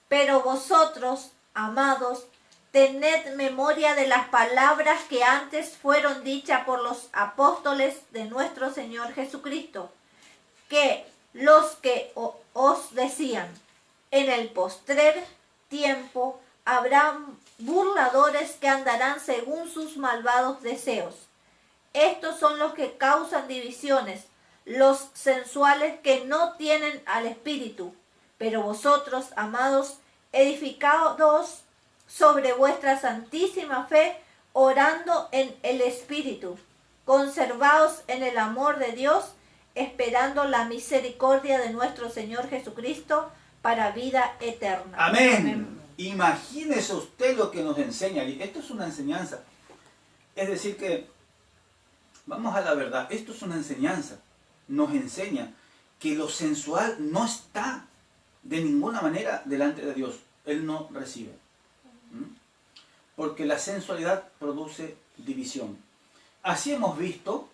Pero vosotros, amados, tened memoria de las palabras que antes fueron dichas por los apóstoles de nuestro Señor Jesucristo, que los que os decían, en el postrer tiempo habrá burladores que andarán según sus malvados deseos. Estos son los que causan divisiones, los sensuales que no tienen al Espíritu. Pero vosotros, amados, edificados sobre vuestra santísima fe, orando en el Espíritu, conservaos en el amor de Dios, esperando la misericordia de nuestro Señor Jesucristo para vida eterna. Amén. Amén. Imagínese usted lo que nos enseña. Esto es una enseñanza. Es decir que, vamos a la verdad, esto es una enseñanza. Nos enseña que lo sensual no está de ninguna manera delante de Dios. Él no recibe. Porque la sensualidad produce división. Así hemos visto,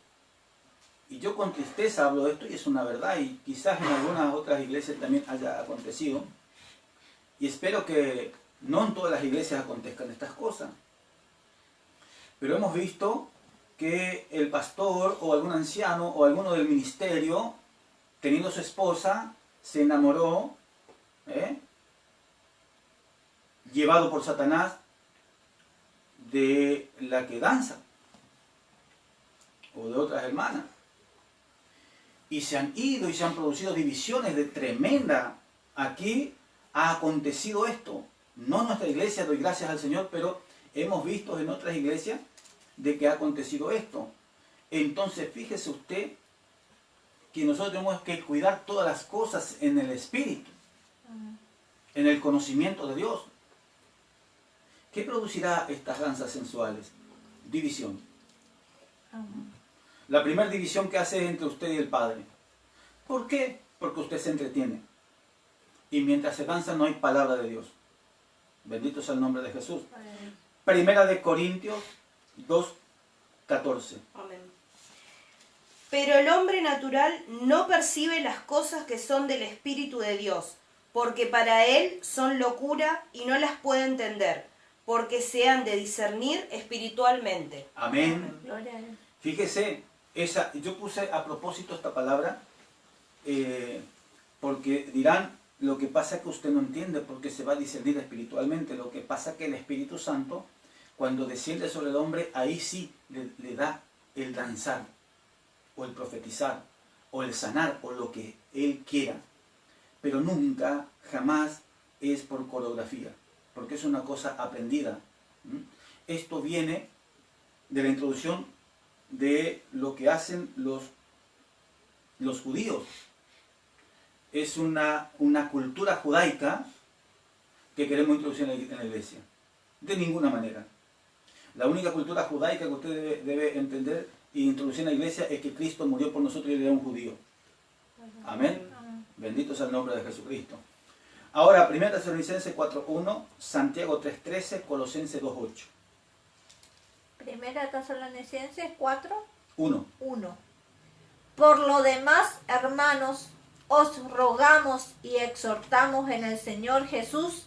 y yo con tristeza hablo de esto, y es una verdad, y quizás en algunas otras iglesias también haya acontecido, y espero que no en todas las iglesias acontezcan estas cosas, pero hemos visto que el pastor o algún anciano o alguno del ministerio, teniendo su esposa, se enamoró, llevado por Satanás, de la que danza o de otras hermanas, y se han ido y se han producido divisiones de tremenda. Aquí ha acontecido esto, no en nuestra iglesia, doy gracias al Señor, pero hemos visto en otras iglesias de que ha acontecido esto. Entonces fíjese usted que nosotros tenemos que cuidar todas las cosas en el Espíritu, en el conocimiento de Dios. ¿Qué producirá estas danzas sensuales? División. La primera división que hace es entre usted y el Padre. ¿Por qué? Porque usted se entretiene. Y mientras se danza no hay palabra de Dios. Bendito sea el nombre de Jesús. Primera de Corintios 2, 14. Amén. Pero el hombre natural no percibe las cosas que son del Espíritu de Dios, porque para él son locura y no las puede entender, porque se han de discernir espiritualmente. Amén. Gloria a Dios. Fíjese, yo puse a propósito esta palabra porque dirán, lo que pasa es que usted no entiende porque se va a discernir espiritualmente. Lo que pasa es que el Espíritu Santo, cuando desciende sobre el hombre, ahí sí le da el danzar, o el profetizar, o el sanar, o lo que él quiera. Pero nunca, jamás es por coreografía, porque es una cosa aprendida. Esto viene de la introducción de lo que hacen los judíos. Es una cultura judaica que queremos introducir en la iglesia. De ninguna manera. La única cultura judaica que usted debe entender y introducí en la iglesia es que Cristo murió por nosotros y él era un judío. Amén. Bendito sea el nombre de Jesucristo. Ahora, 1 Tesalonicenses 4.1, Santiago 3.13, Colosenses 2.8. Primera Tesalonicenses 4, 1. 1. Por lo demás, hermanos, os rogamos y exhortamos en el Señor Jesús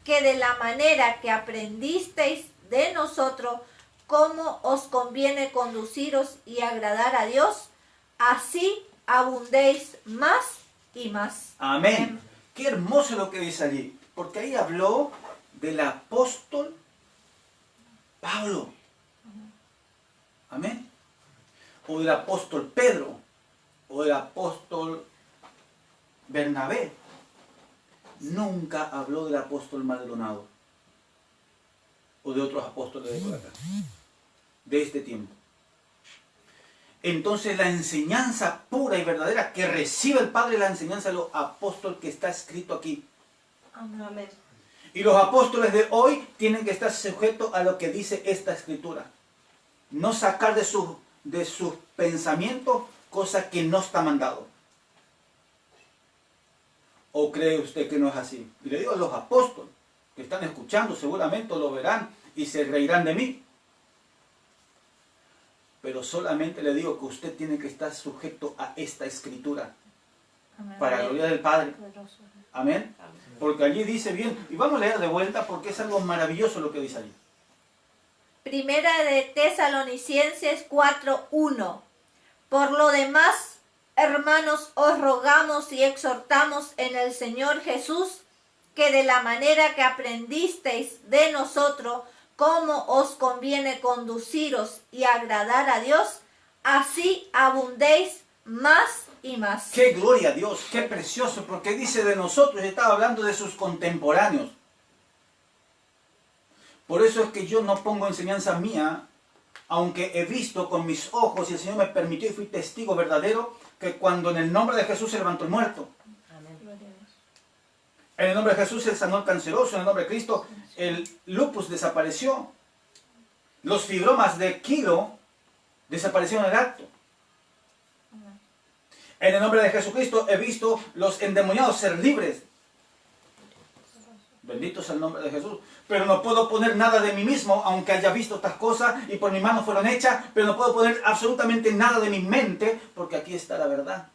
que de la manera que aprendisteis de nosotros cómo os conviene conduciros y agradar a Dios, así abundéis más y más. Amén. Qué hermoso lo que dice allí, porque ahí habló del apóstol Pablo. Amén. O del apóstol Pedro, o del apóstol Bernabé. Nunca habló del apóstol Maldonado, o de otros apóstoles de por acá, de este tiempo. Entonces la enseñanza pura y verdadera que recibe el Padre es la enseñanza de los apóstoles que está escrito aquí. Amén. Y los apóstoles de hoy tienen que estar sujetos a lo que dice esta escritura. No sacar de sus pensamientos cosas que no está mandado. ¿O cree usted que no es así? Y le digo a los apóstoles que están escuchando, seguramente lo verán y se reirán de mí. Pero solamente le digo que usted tiene que estar sujeto a esta escritura. Amén. Para la gloria del Padre. Amén. Porque allí dice bien, y vamos a leer de vuelta porque es algo maravilloso lo que dice allí. Primera de Tesalonicenses 4:1. Por lo demás, hermanos, os rogamos y exhortamos en el Señor Jesús que de la manera que aprendisteis de nosotros cómo os conviene conduciros y agradar a Dios, así abundéis más y más. ¡Qué gloria a Dios! ¡Qué precioso! Porque dice de nosotros, estaba hablando de sus contemporáneos. Por eso es que yo no pongo enseñanza mía, aunque he visto con mis ojos y el Señor me permitió y fui testigo verdadero, que cuando en el nombre de Jesús se levantó el muerto. En el nombre de Jesús se sanó el canceroso, en el nombre de Cristo el lupus desapareció. Los fibromas de Kilo desaparecieron en el acto. En el nombre de Jesucristo he visto los endemoniados ser libres. Bendito sea el nombre de Jesús. Pero no puedo poner nada de mí mismo, aunque haya visto estas cosas y por mis manos fueron hechas, pero no puedo poner absolutamente nada de mi mente, porque aquí está la verdad.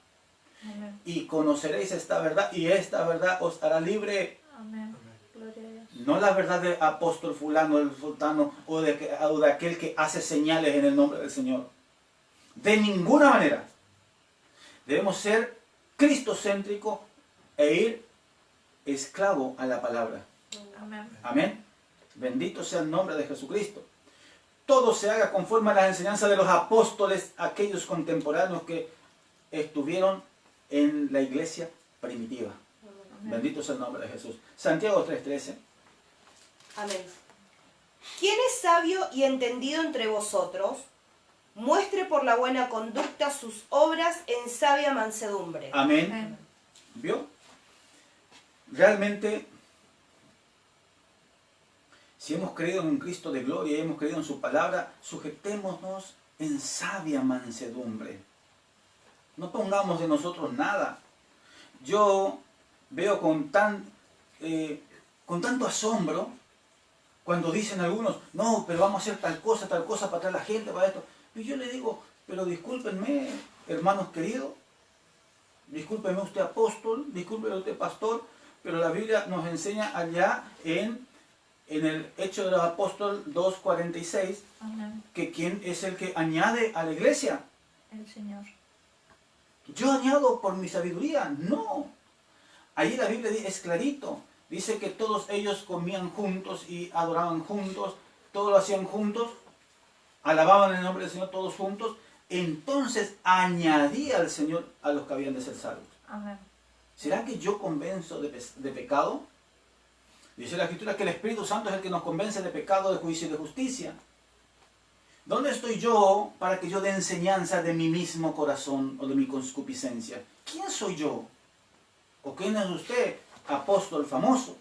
Amén. Y conoceréis esta verdad, y esta verdad os hará libre. Amén. Gloria a Dios. No la verdad del apóstol fulano, del sultano, o de aquel que hace señales en el nombre del Señor. De ninguna manera. Debemos ser cristocéntricos e ir esclavo a la palabra. Amén. Amén. Bendito sea el nombre de Jesucristo. Todo se haga conforme a las enseñanzas de los apóstoles, aquellos contemporáneos que estuvieron en la iglesia primitiva. Amén. Bendito sea el nombre de Jesús. Santiago 3:13. Amén. ¿Quién es sabio y entendido entre vosotros? Muestre por la buena conducta sus obras en sabia mansedumbre. Amén. Amén. ¿Vio? Realmente, si hemos creído en un Cristo de gloria y hemos creído en su palabra, sujetémonos en sabia mansedumbre. No pongamos de nosotros nada. Yo veo con tanto asombro cuando dicen algunos, no, pero vamos a hacer tal cosa para traer a la gente, para esto. Y yo le digo, pero discúlpenme, hermanos queridos, discúlpenme usted apóstol, discúlpenme usted pastor, pero la Biblia nos enseña allá en el Hecho de los Apóstoles 2:46, Amén. que quién es el que añade a la iglesia. El Señor. ¿Yo añado por mi sabiduría? No. Allí la Biblia es clarito. Dice que todos ellos comían juntos y adoraban juntos, todo lo hacían juntos, alababan el nombre del Señor todos juntos. Entonces añadía al Señor a los que habían de ser salvos. Amén. ¿Será que yo convenzo de pecado? Dice la Escritura que el Espíritu Santo es el que nos convence de pecado, de juicio y de justicia. ¿Dónde estoy yo para que yo dé enseñanza de mi mismo corazón o de mi concupiscencia? ¿Quién soy yo? ¿O quién es usted, apóstol famoso?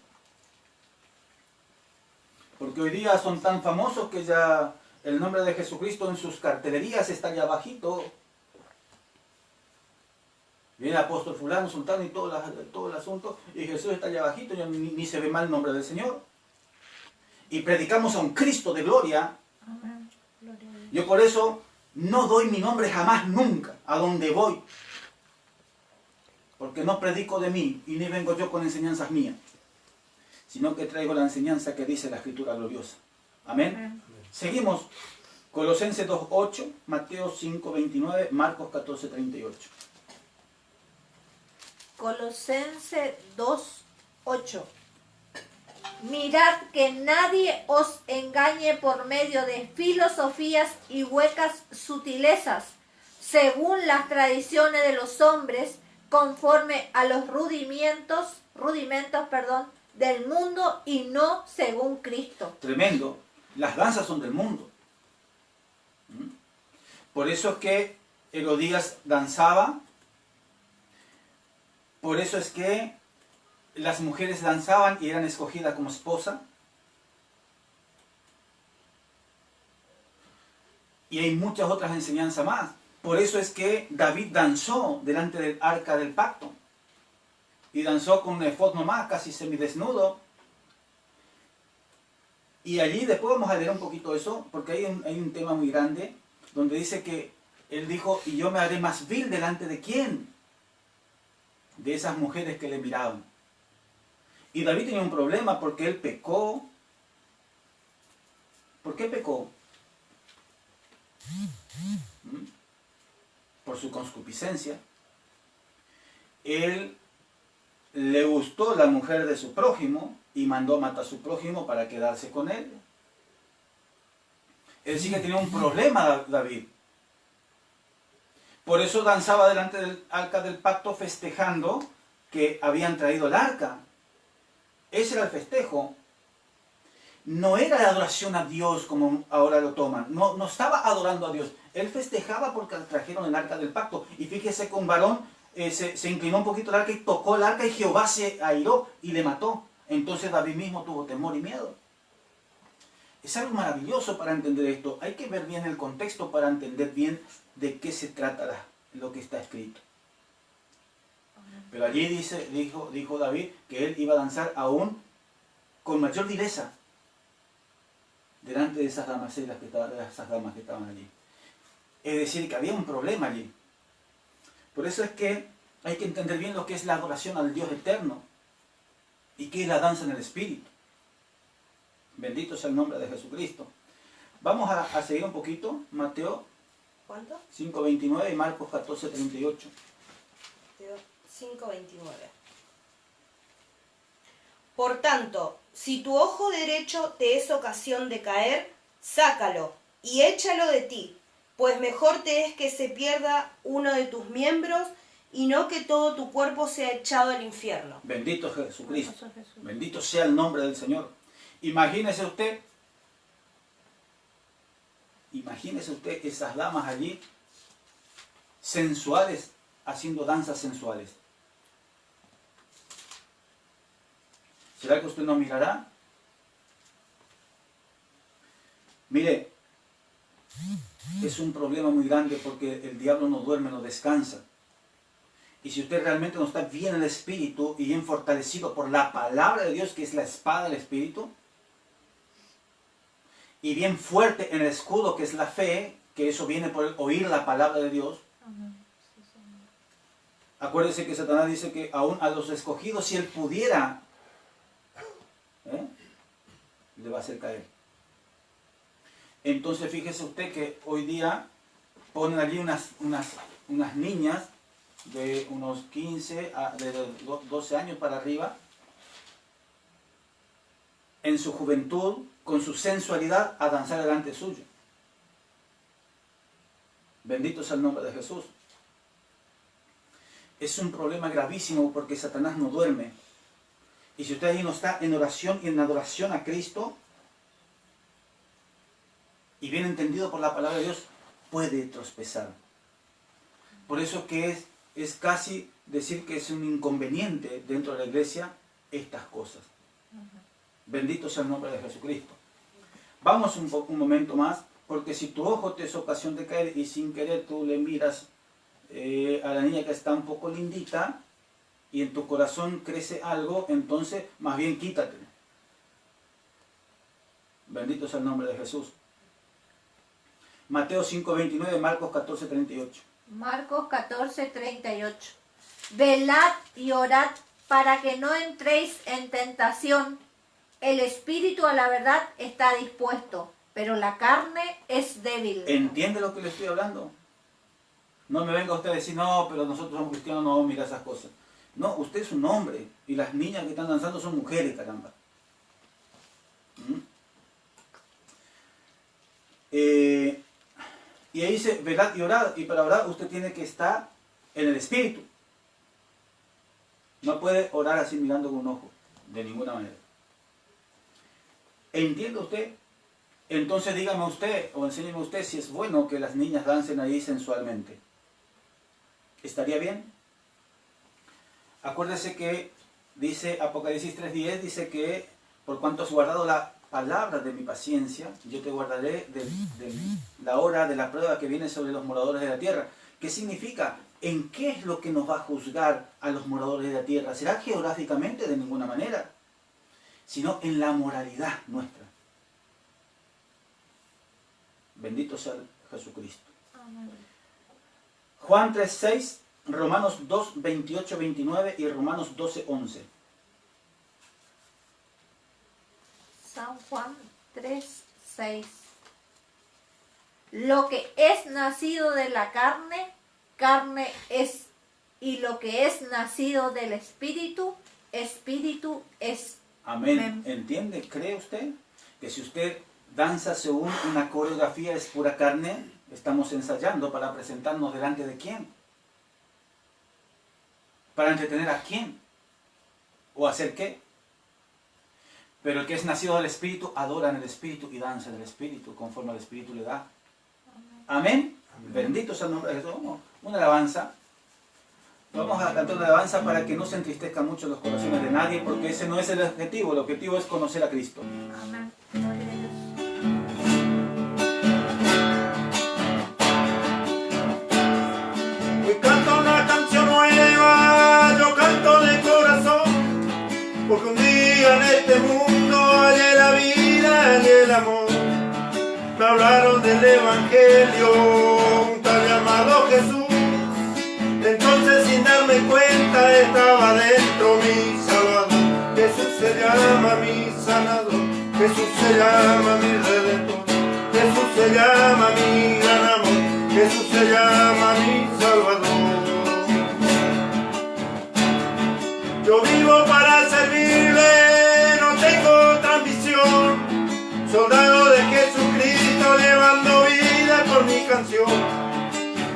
Porque hoy día son tan famosos que ya El nombre de Jesucristo en sus cartelerías está allá abajito. Viene el apóstol fulano, sultano y todo el asunto, y Jesús está allá abajito, y ni se ve mal el nombre del Señor. Y predicamos a un Cristo de gloria. Amén. Gloria a Dios. Yo por eso no doy mi nombre jamás, nunca, a donde voy. Porque no predico de mí, y ni vengo yo con enseñanzas mías, sino que traigo la enseñanza que dice la Escritura gloriosa. Amén. Amén. Seguimos. Colosenses 2:8, Mateo 5:29, Marcos 14:38. Colosenses 2:8. Mirad que nadie os engañe por medio de filosofías y huecas sutilezas, según las tradiciones de los hombres, conforme a los rudimentos, del mundo y no según Cristo. Tremendo. Las danzas son del mundo. Por eso es que Herodías danzaba. Por eso es que las mujeres danzaban y eran escogidas como esposa. Y hay muchas otras enseñanzas más. Por eso es que David danzó delante del arca del pacto. Y danzó con un efod nomás, casi semidesnudo. Y allí después vamos a leer un poquito eso, porque hay un tema muy grande, donde dice que él dijo, y yo me haré más vil delante de quién, de esas mujeres que le miraban. Y David tenía un problema porque él pecó. ¿Por qué pecó? Por su concupiscencia. Él le gustó la mujer de su prójimo y mandó a matar a su prójimo para quedarse con él. Él sí que tenía un problema, David. Por eso danzaba delante del arca del pacto festejando que habían traído el arca. Ese era el festejo. No era la adoración a Dios como ahora lo toman. No estaba adorando a Dios. Él festejaba porque trajeron el arca del pacto. Y fíjese que un varón se inclinó un poquito el arca y tocó el arca y Jehová se airó y le mató. Entonces David mismo tuvo temor y miedo. Es algo maravilloso para entender esto. Hay que ver bien el contexto para entender bien de qué se trata lo que está escrito. Pero allí dijo David que él iba a danzar aún con mayor vileza delante de esas damaselas esas damas que estaban allí. Es decir, que había un problema allí. Por eso es que hay que entender bien lo que es la adoración al Dios eterno y qué es la danza en el Espíritu. Bendito sea el nombre de Jesucristo. Vamos a seguir un poquito. Mateo ¿Cuánto? 5:29 y Marcos 14:38. 5:29. Por tanto, si tu ojo derecho te es ocasión de caer, sácalo y échalo de ti, pues mejor te es que se pierda uno de tus miembros y no que todo tu cuerpo sea echado al infierno. Bendito Jesucristo. Bendito sea el nombre del Señor. Imagínese usted esas damas allí, sensuales, haciendo danzas sensuales. ¿Será que usted no mirará? Mire, es un problema muy grande porque el diablo no duerme, no descansa. Y si usted realmente no está bien en el Espíritu y bien fortalecido por la palabra de Dios, que es la espada del Espíritu, y bien fuerte en el escudo, que es la fe, que eso viene por oír la palabra de Dios. Acuérdese que Satanás dice que aún a los escogidos, si él pudiera, le va a hacer caer. Entonces fíjese usted que hoy día ponen allí unas niñas de unos 15, de 12 años para arriba, en su juventud, con su sensualidad, a danzar delante suyo. Bendito sea el nombre de Jesús. Es un problema gravísimo porque Satanás no duerme. Y si usted ahí no está en oración y en adoración a Cristo, y bien entendido por la palabra de Dios, puede tropezar. Por eso que es casi decir que es un inconveniente dentro de la iglesia estas cosas. Bendito sea el nombre de Jesucristo. Vamos un momento más Porque si tu ojo te es ocasión de caer y sin querer tú le miras a la niña que está un poco lindita y en tu corazón crece algo, entonces más bien quítate. Bendito sea el nombre de Jesús. Mateo 5:29, Marcos 14:38. Marcos 14:38. Velad y orad para que no entréis en tentación. El espíritu a la verdad está dispuesto, pero la carne es débil. ¿Entiende lo que le estoy hablando? No me venga usted a decir, no, pero nosotros somos cristianos, no, mira esas cosas. No, usted es un hombre y las niñas que están danzando son mujeres, caramba. Y ahí dice, velad y orad, y para orar usted tiene que estar en el espíritu. No puede orar así mirando con un ojo, de ninguna manera. ¿Entiende usted? Entonces dígame usted, o enséñeme usted si es bueno que las niñas dancen ahí sensualmente. ¿Estaría bien? Acuérdese que dice Apocalipsis 3:10, dice que por cuanto has guardado la palabra de mi paciencia, yo te guardaré de la hora de la prueba que viene sobre los moradores de la tierra. ¿Qué significa? ¿En qué es lo que nos va a juzgar a los moradores de la tierra? ¿Será geográficamente? De ninguna manera, sino en la moralidad nuestra. Bendito sea Jesucristo. Amén. Juan 3:6, Romanos 2:28-29 y Romanos 12:11. San Juan 3:6. Lo que es nacido de la carne, carne es, y lo que es nacido del espíritu, espíritu es. Amén. Amén. ¿Entiende? ¿Cree usted que si usted danza según una coreografía es pura carne? Estamos ensayando para presentarnos delante de quién. ¿Para entretener a quién? ¿O hacer qué? Pero el que es nacido del Espíritu adora en el Espíritu y danza en el Espíritu conforme al Espíritu le da. Amén. Bendito sea el nombre de Jesús. Una alabanza. Vamos a cantar una alabanza para que no se entristezcan mucho los corazones de nadie, porque ese no es el objetivo. El objetivo es conocer a Cristo. Amén. Gloria a Dios. Hoy canto una canción nueva, yo canto de corazón, porque un día en este mundo hallé la vida y el amor. Me hablaron del Evangelio, un tal llamado Jesús. Entonces sin darme cuenta estaba dentro mi Salvador. Jesús se llama mi sanador, Jesús se llama mi redentor, Jesús se llama mi gran amor, Jesús se llama mi Salvador. Yo vivo para servirle, no tengo otra ambición, soldado de Jesucristo llevando vida por mi canción.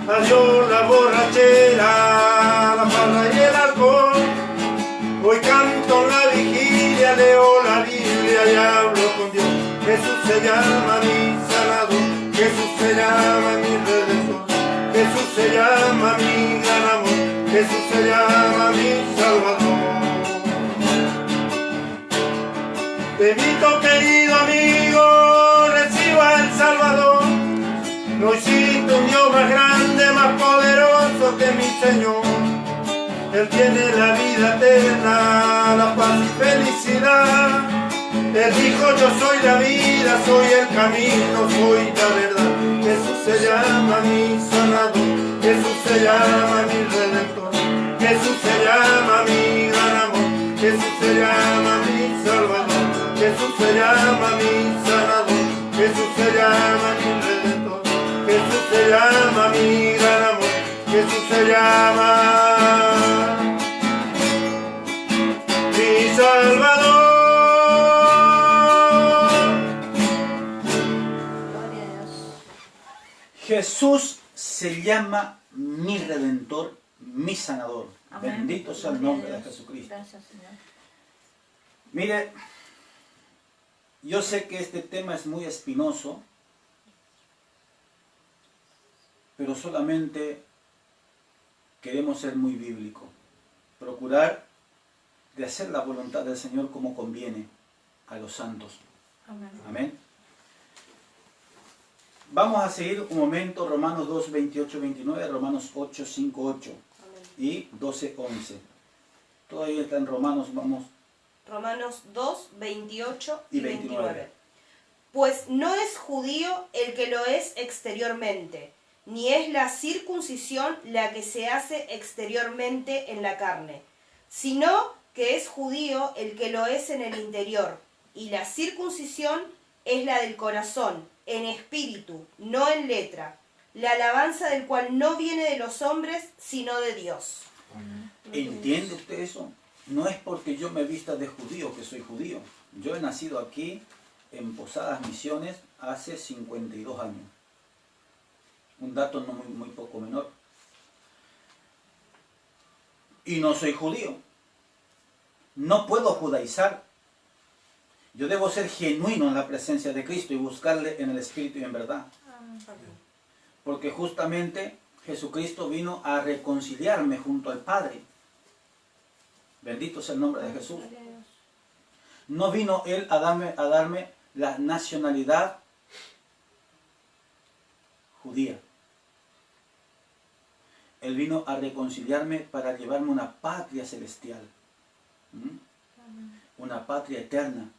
Adiós la borrachera, la farra y el alcohol. Hoy canto en la vigilia, leo la Biblia y hablo con Dios. Jesús se llama mi sanador, Jesús se llama mi redentor, Jesús se llama mi gran amor, Jesús se llama mi salvador. Te invito, querido amigo, reciba el Salvador. No existe un Dios más grande, más poderoso que mi Señor. Él tiene la vida eterna, la paz y felicidad. Él dijo, yo soy la vida, soy el camino, soy la verdad. Jesús se llama mi sanador, Jesús se llama mi redentor, Jesús se llama mi gran amor, Jesús se llama mi salvador, Jesús se llama mi sanador, Jesús se llama mi redentor, Jesús se llama mi gran amor, Jesús se llama mi Salvador. Gloria a Dios. Jesús se llama mi Redentor, mi Sanador. Amén. Bendito sea el Gloria a nombre de Dios. Jesucristo. Gracias, Señor. Mire, yo sé que este tema es muy espinoso, pero solamente queremos ser muy bíblicos. Procurar de hacer la voluntad del Señor como conviene a los santos. Amén. Amén. Vamos a seguir un momento Romanos 2, 28, 29, Romanos 8, 5, 8 y 12, 11. Todavía está en Romanos, vamos. Romanos 2, 28 y Y 29. 29. Pues no es judío el que lo es exteriormente, ni es la circuncisión la que se hace exteriormente en la carne, sino que es judío el que lo es en el interior, y la circuncisión es la del corazón, en espíritu, no en letra, la alabanza del cual no viene de los hombres, sino de Dios. ¿Entiende usted eso? No es porque yo me vista de judío que soy judío. Yo he nacido aquí en Posadas Misiones hace 52 años. Un dato no muy poco menor. Y no soy judío. No puedo judaizar. Yo debo ser genuino en la presencia de Cristo y buscarle en el Espíritu y en verdad. Porque justamente Jesucristo vino a reconciliarme junto al Padre. Bendito sea el nombre de Jesús. No vino Él a darme la nacionalidad judía. Él vino a reconciliarme para llevarme una patria celestial. Una patria eterna.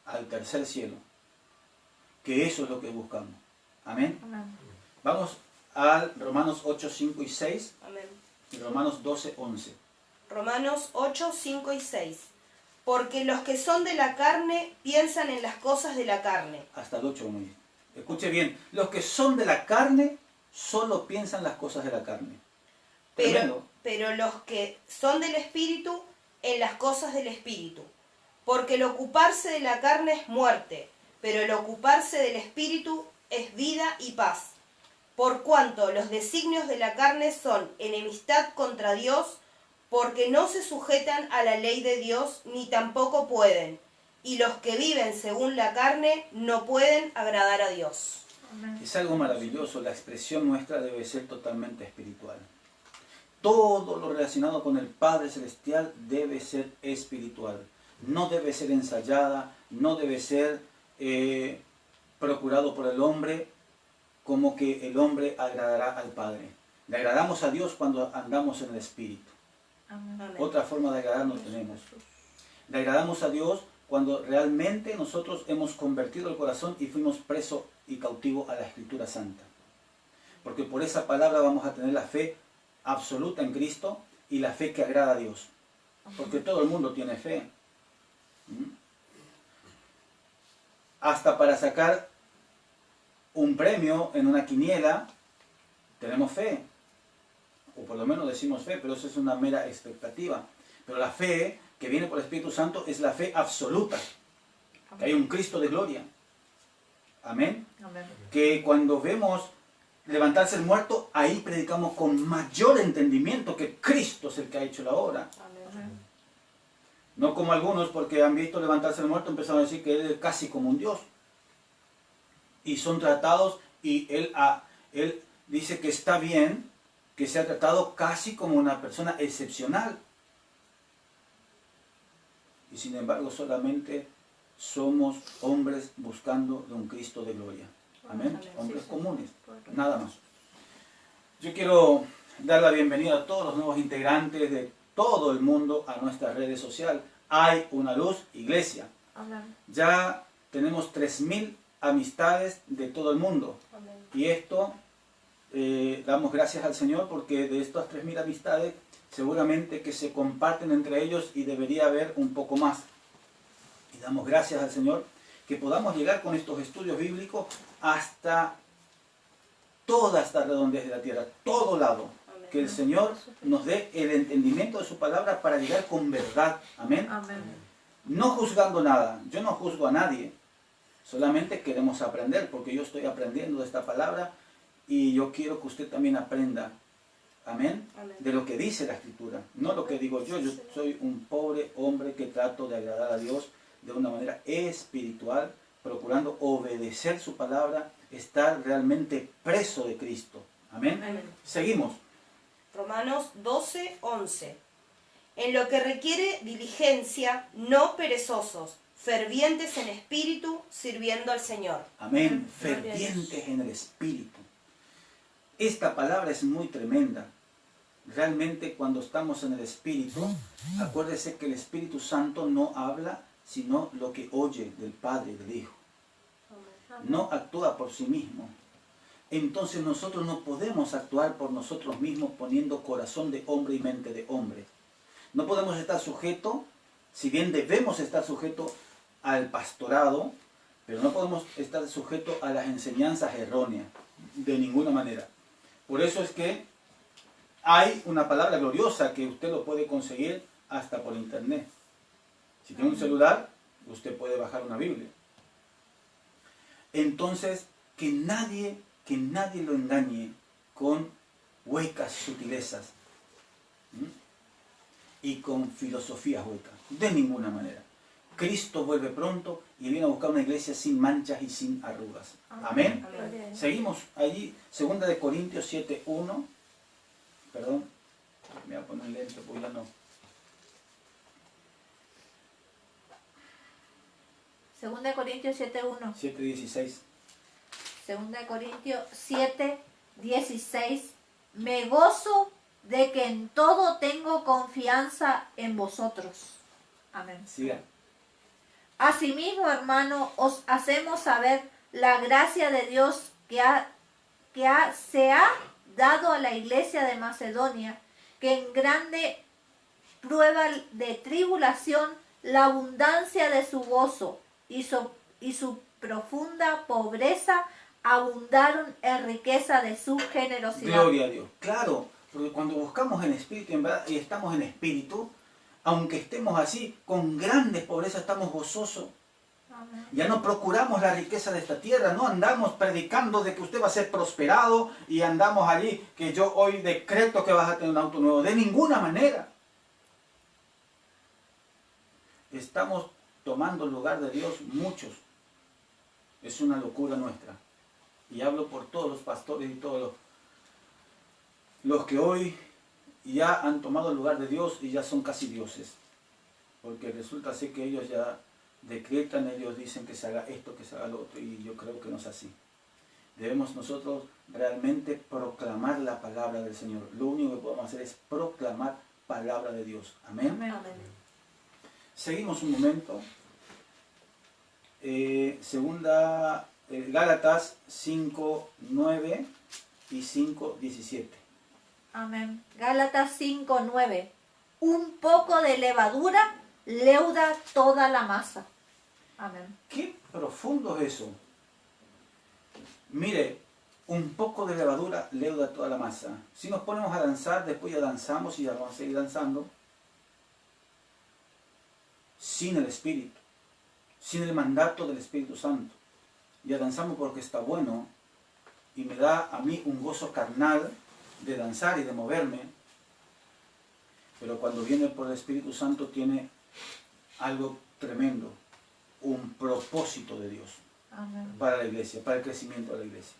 Al tercer cielo. Que eso es lo que buscamos. Amén. Vamos al Romanos 8, 5 y 6. Amén. Y Romanos 12, 11. Romanos 8, 5 y 6. Porque los que son de la carne piensan en las cosas de la carne. Hasta el 8 vamos a ir. Escuche bien. Los que son de la carne solo piensan las cosas de la carne. Pero los que son del Espíritu, en las cosas del Espíritu. Porque el ocuparse de la carne es muerte, pero el ocuparse del Espíritu es vida y paz. Por cuanto los designios de la carne son enemistad contra Dios, porque no se sujetan a la ley de Dios, ni tampoco pueden. Y los que viven según la carne no pueden agradar a Dios. Es algo maravilloso. La expresión nuestra debe ser totalmente espiritual. Todo lo relacionado con el Padre Celestial debe ser espiritual. No debe ser ensayada, no debe ser procurado por el hombre como que el hombre agradará al Padre. Le agradamos a Dios cuando andamos en el Espíritu. Amén. Otra forma de agradar no tenemos. Le agradamos a Dios cuando realmente nosotros hemos convertido el corazón y fuimos presos y cautivos a la Escritura Santa. Porque por esa palabra vamos a tener la fe absoluta en Cristo y la fe que agrada a Dios. Porque todo el mundo tiene fe. Hasta para sacar un premio en una quiniela tenemos fe, o por lo menos decimos fe, pero eso es una mera expectativa. Pero la fe que viene por el Espíritu Santo es la fe absoluta, que hay un Cristo de gloria. Amén. Que cuando vemos levantarse el muerto, ahí predicamos con mayor entendimiento que Cristo es el que ha hecho la obra. No como algunos, porque han visto levantarse el muerto, empezaron a decir que Él es casi como un Dios. Y son tratados, y Él dice que está bien que sea tratado casi como una persona excepcional. Y sin embargo solamente somos hombres buscando de un Cristo de gloria. Amén. Hombres comunes, nada más. Yo quiero dar la bienvenida a todos los nuevos integrantes de todo el mundo a nuestra redes sociales. Hay una luz, iglesia. Ya tenemos 3000 amistades de todo el mundo. Y esto damos gracias al Señor porque de estas 3000 amistades seguramente que se comparten entre ellos y debería haber un poco más. Y damos gracias al Señor que podamos llegar con estos estudios bíblicos hasta toda esta redondez de la tierra, todo lado. Que el Señor nos dé el entendimiento de su palabra para llegar con verdad. Amén. No juzgando nada. Yo no juzgo a nadie. Solamente queremos aprender, porque yo estoy aprendiendo de esta palabra y yo quiero que usted también aprenda. Amén. De lo que dice la Escritura. No lo que digo yo. Yo soy un pobre hombre que trato de agradar a Dios de una manera espiritual, procurando obedecer su palabra, estar realmente preso de Cristo. Amén. Seguimos. Romanos 12, 11. En lo que requiere diligencia, no perezosos, fervientes en espíritu, sirviendo al Señor. Amén. Gloria a Dios. Fervientes en el espíritu. Esta palabra es muy tremenda. Realmente cuando estamos en el espíritu, acuérdese que el Espíritu Santo no habla sino lo que oye del Padre y del Hijo. No actúa por sí mismo. Entonces nosotros no podemos actuar por nosotros mismos poniendo corazón de hombre y mente de hombre. No podemos estar sujetos, si bien debemos estar sujetos al pastorado, pero no podemos estar sujetos a las enseñanzas erróneas, de ninguna manera. Por eso es que hay una palabra gloriosa que usted lo puede conseguir hasta por internet. Si tiene un celular, usted puede bajar una Biblia. Entonces, que nadie lo engañe con huecas sutilezas y con filosofías huecas. De ninguna manera. Cristo vuelve pronto y viene a buscar una iglesia sin manchas y sin arrugas. Amén. Amén. Seguimos allí, 2 de Corintios 7:1. Perdón, me voy a poner lento porque ya no. 2 Corintios 7:1. 7:16. 2 Corintios 7:16. Me gozo de que en todo tengo confianza en vosotros. Amén. Siga. Asimismo, hermano, os hacemos saber la gracia de Dios se ha dado a la iglesia de Macedonia, que en grande prueba de tribulación la abundancia de su gozo y su profunda pobreza abundaron en riqueza de su generosidad. Gloria a Dios. Claro, porque cuando buscamos en espíritu en verdad, y estamos en espíritu, aunque estemos así, con grandes pobrezas estamos gozosos. Amén. Ya no procuramos la riqueza de esta tierra, no andamos predicando de que usted va a ser prosperado y andamos allí que yo hoy decreto que vas a tener un auto nuevo. De ninguna manera. Estamos tomando el lugar de Dios muchos. Es una locura nuestra. Y hablo por todos los pastores y todos los que hoy ya han tomado el lugar de Dios y ya son casi dioses. Porque resulta ser que ellos ya decretan, ellos dicen que se haga esto, que se haga lo otro, y yo creo que no es así. Debemos nosotros realmente proclamar la palabra del Señor. Lo único que podemos hacer es proclamar palabra de Dios. Amén. Amén. Seguimos un momento. Gálatas 5:9 y 5:17. Amén. Gálatas 5:9. Un poco de levadura leuda toda la masa. Amén. Qué profundo es eso. Mire, un poco de levadura leuda toda la masa. Si nos ponemos a danzar, después ya danzamos y ya vamos a seguir danzando. Sin el Espíritu, sin el mandato del Espíritu Santo. Ya danzamos porque está bueno y me da a mí un gozo carnal de danzar y de moverme. Pero cuando viene por el Espíritu Santo tiene algo tremendo, un propósito de Dios. Amén. Para la iglesia, para el crecimiento de la iglesia.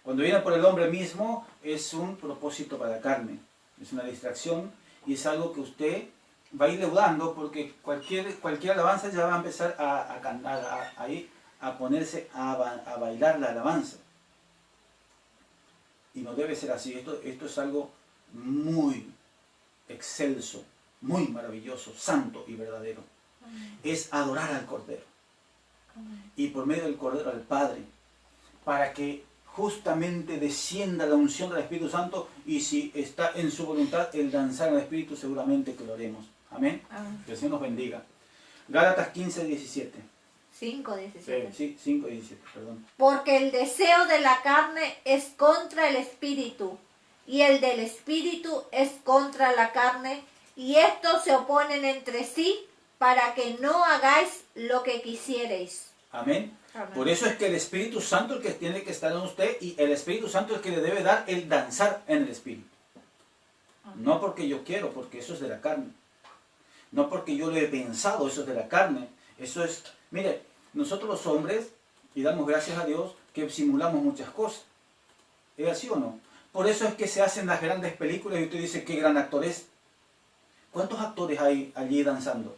Cuando viene por el hombre mismo, es un propósito para la carne, es una distracción y es algo que usted va a ir leudando porque cualquier alabanza ya va a empezar a cantar, a ponerse a bailar la alabanza. Y no debe ser así, esto es algo muy excelso, muy maravilloso, santo y verdadero. Es adorar al Cordero. Y por medio del Cordero al Padre, para que justamente descienda la unción del Espíritu Santo, y si está en su voluntad el danzar en el Espíritu, seguramente que lo haremos. Amén. Amén. Que el Señor nos bendiga. Gálatas 15:17. 5:17. Sí, 5:17, perdón. Porque el deseo de la carne es contra el espíritu, y el del espíritu es contra la carne, y estos se oponen entre sí para que no hagáis lo que quisierais. Amén. Amén. Por eso es que el Espíritu Santo es el que tiene que estar en usted, y el Espíritu Santo es el que le debe dar el danzar en el Espíritu. No porque yo quiero, porque eso es de la carne. No porque yo lo he pensado, eso es de la carne. Eso es, mire, nosotros los hombres, y damos gracias a Dios, que simulamos muchas cosas. ¿Es así o no? Por eso es que se hacen las grandes películas y usted dice, qué gran actor es. ¿Cuántos actores hay allí danzando?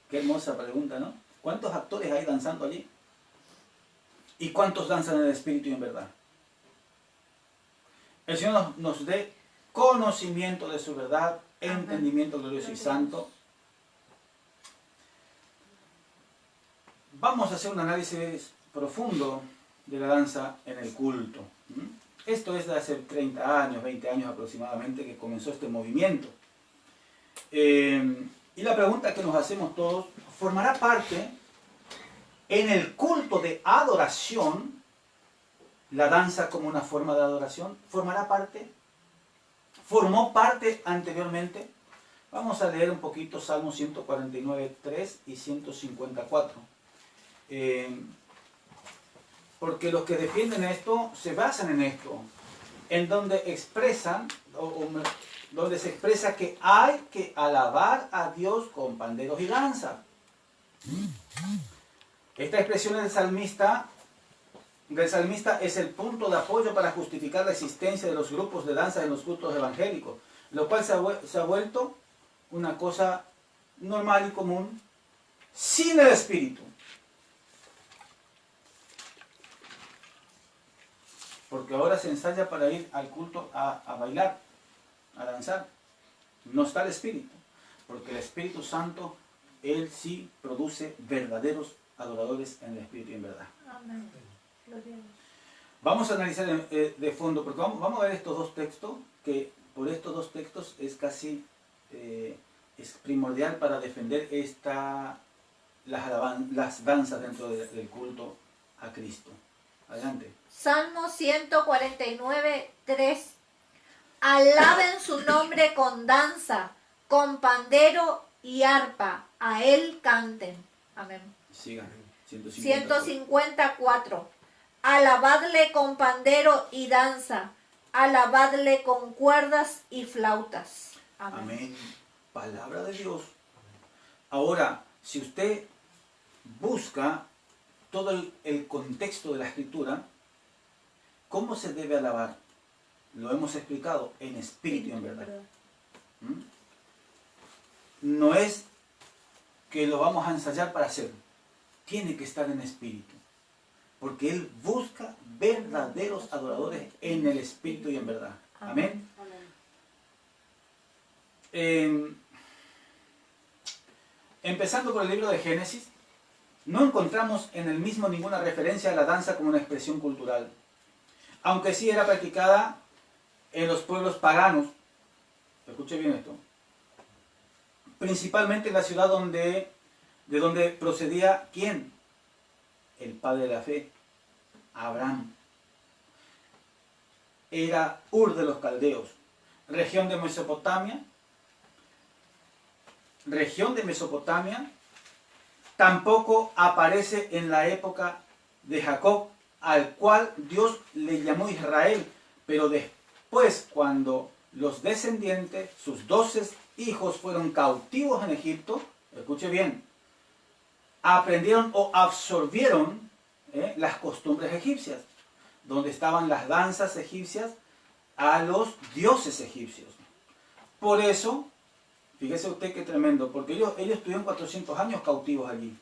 Qué hermosa pregunta, ¿no? ¿Cuántos actores hay danzando allí? ¿Y cuántos danzan en el espíritu y en verdad? El Señor nos dé conocimiento de su verdad, entendimiento glorioso y santo. Vamos a hacer un análisis profundo de la danza en el culto. Esto es de hace 30 años, 20 años aproximadamente que comenzó este movimiento. Y la pregunta que nos hacemos todos, ¿formará parte en el culto de adoración la danza como una forma de adoración? ¿Formará parte? ¿Formó parte anteriormente? Vamos a leer un poquito Salmo 149, 3 y 154. Porque los que defienden esto se basan en esto, en donde expresan, donde se expresa que hay que alabar a Dios con panderos y danza. Esta expresión del salmista es el punto de apoyo para justificar la existencia de los grupos de danza en los cultos evangélicos, lo cual se ha vuelto una cosa normal y común sin el espíritu. Porque ahora se ensaya para ir al culto a bailar, a danzar. No está el Espíritu. Porque el Espíritu Santo, Él sí produce verdaderos adoradores en el Espíritu y en verdad. Amén. Gloria a Dios. Vamos a analizar de fondo, porque vamos a ver estos dos textos, que por estos dos textos es casi es primordial para defender las danzas dentro del culto a Cristo. Adelante. Salmo 149, 3. Alaben su nombre con danza, con pandero y arpa, a él canten. Amén. Sigan. 154. Alabadle con pandero y danza, alabadle con cuerdas y flautas. Amén. Amén. Palabra de Dios. Ahora, si usted busca todo el contexto de la Escritura, ¿cómo se debe alabar? Lo hemos explicado, en espíritu y en verdad. No es que lo vamos a ensayar para hacerlo. Tiene que estar en espíritu. Porque Él busca verdaderos adoradores en el espíritu y en verdad. Amén. Empezando por el libro de Génesis, no encontramos en el mismo ninguna referencia a la danza como una expresión cultural. Aunque sí era practicada en los pueblos paganos. Escuche bien esto. Principalmente en la ciudad de donde procedía ¿quién? El padre de la fe, Abraham. Era Ur de los Caldeos, región de Mesopotamia. Región de Mesopotamia tampoco aparece en la época de Jacob, al cual Dios le llamó Israel, pero después, cuando los descendientes, sus 12 hijos, fueron cautivos en Egipto, escuche bien, aprendieron o absorbieron las costumbres egipcias, donde estaban las danzas egipcias a los dioses egipcios. Por eso, fíjese usted qué tremendo, porque ellos estuvieron 400 años cautivos allí.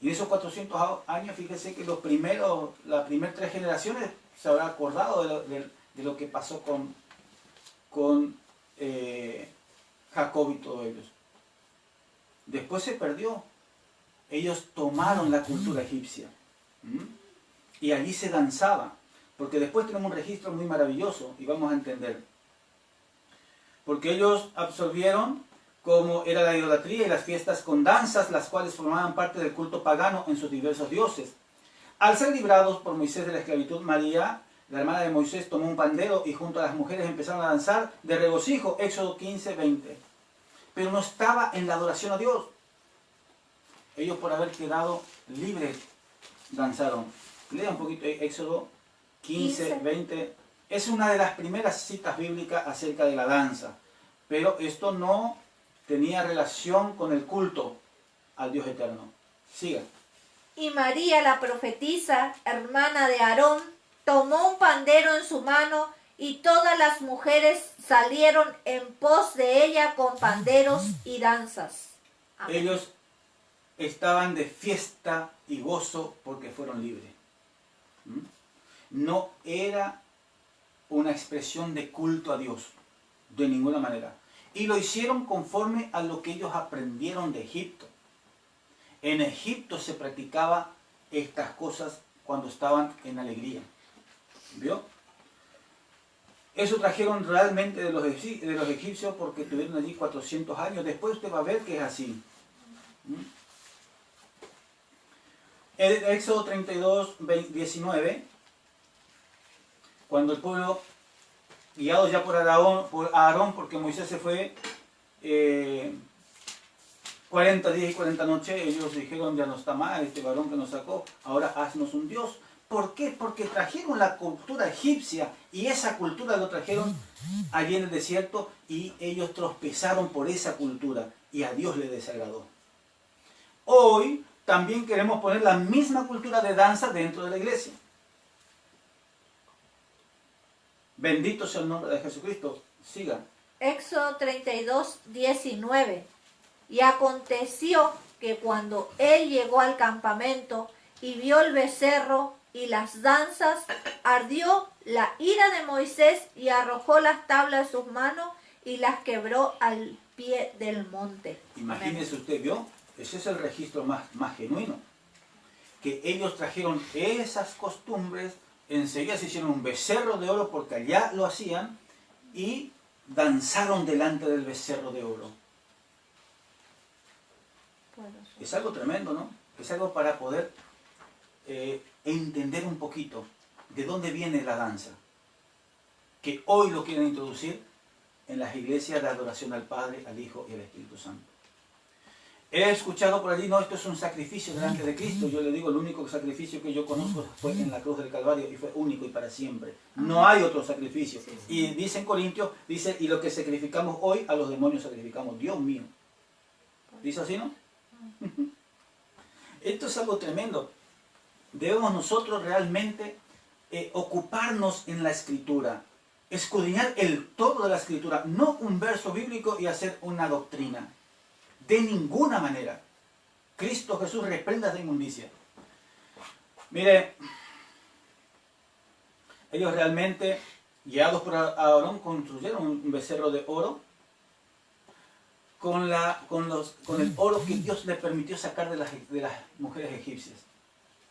Y en esos 400 años, fíjese que las primeras 3 generaciones se habrá acordado de lo que pasó con Jacob y todos ellos. Después se perdió. Ellos tomaron la cultura egipcia. Y allí se danzaba. Porque después tenemos un registro muy maravilloso y vamos a entender. Porque ellos absorbieron como era la idolatría y las fiestas con danzas, las cuales formaban parte del culto pagano en sus diversos dioses. Al ser librados por Moisés de la esclavitud, María, la hermana de Moisés, tomó un pandero y junto a las mujeres empezaron a danzar de regocijo, Éxodo 15, 20. Pero no estaba en la adoración a Dios. Ellos, por haber quedado libres, danzaron. Lea un poquito Éxodo 15, 20. Es una de las primeras citas bíblicas acerca de la danza. Pero esto no tenía relación con el culto al Dios eterno. Siga. Y María, la profetisa, hermana de Aarón, tomó un pandero en su mano y todas las mujeres salieron en pos de ella con panderos y danzas. Amén. Ellos estaban de fiesta y gozo porque fueron libres. ¿Mm? No era una expresión de culto a Dios, de ninguna manera. Y lo hicieron conforme a lo que ellos aprendieron de Egipto. En Egipto se practicaba estas cosas cuando estaban en alegría. ¿Vio? Eso trajeron realmente de los egipcios porque estuvieron allí 400 años. Después usted va a ver que es así. ¿Mm? En Éxodo 32, 19, cuando el pueblo, guiado ya por Aarón, porque Moisés se fue 40 días y 40 noches, ellos dijeron, ya no está más este varón que nos sacó, ahora haznos un Dios. ¿Por qué? Porque trajeron la cultura egipcia y esa cultura lo trajeron allí en el desierto y ellos tropezaron por esa cultura y a Dios le desagradó. Hoy también queremos poner la misma cultura de danza dentro de la iglesia. Bendito sea el nombre de Jesucristo. Siga. Éxodo 32, 19. Y aconteció que cuando él llegó al campamento y vio el becerro y las danzas, ardió la ira de Moisés y arrojó las tablas de sus manos y las quebró al pie del monte. Imagínese usted, ¿vio? Ese es el registro más genuino. Que ellos trajeron esas costumbres, enseguida se hicieron un becerro de oro porque allá lo hacían y danzaron delante del becerro de oro. Es algo tremendo, ¿no? Es algo para poder entender un poquito de dónde viene la danza. Que hoy lo quieren introducir en las iglesias de adoración al Padre, al Hijo y al Espíritu Santo. He escuchado por allí, no, esto es un sacrificio delante de Cristo. Yo le digo, el único sacrificio que yo conozco fue en la cruz del Calvario y fue único y para siempre. No hay otro sacrificio. Y dice en Corintios, dice, y lo que sacrificamos hoy, a los demonios sacrificamos. Dios mío. ¿Dice así, no? Esto es algo tremendo. Debemos nosotros realmente ocuparnos en la Escritura. Escudriñar el todo de la Escritura. No un verso bíblico y hacer una doctrina. De ninguna manera. Cristo Jesús reprenda esta inmundicia. Mire, ellos realmente, guiados por Aarón, construyeron un becerro de oro con el oro que Dios le permitió sacar de las mujeres egipcias.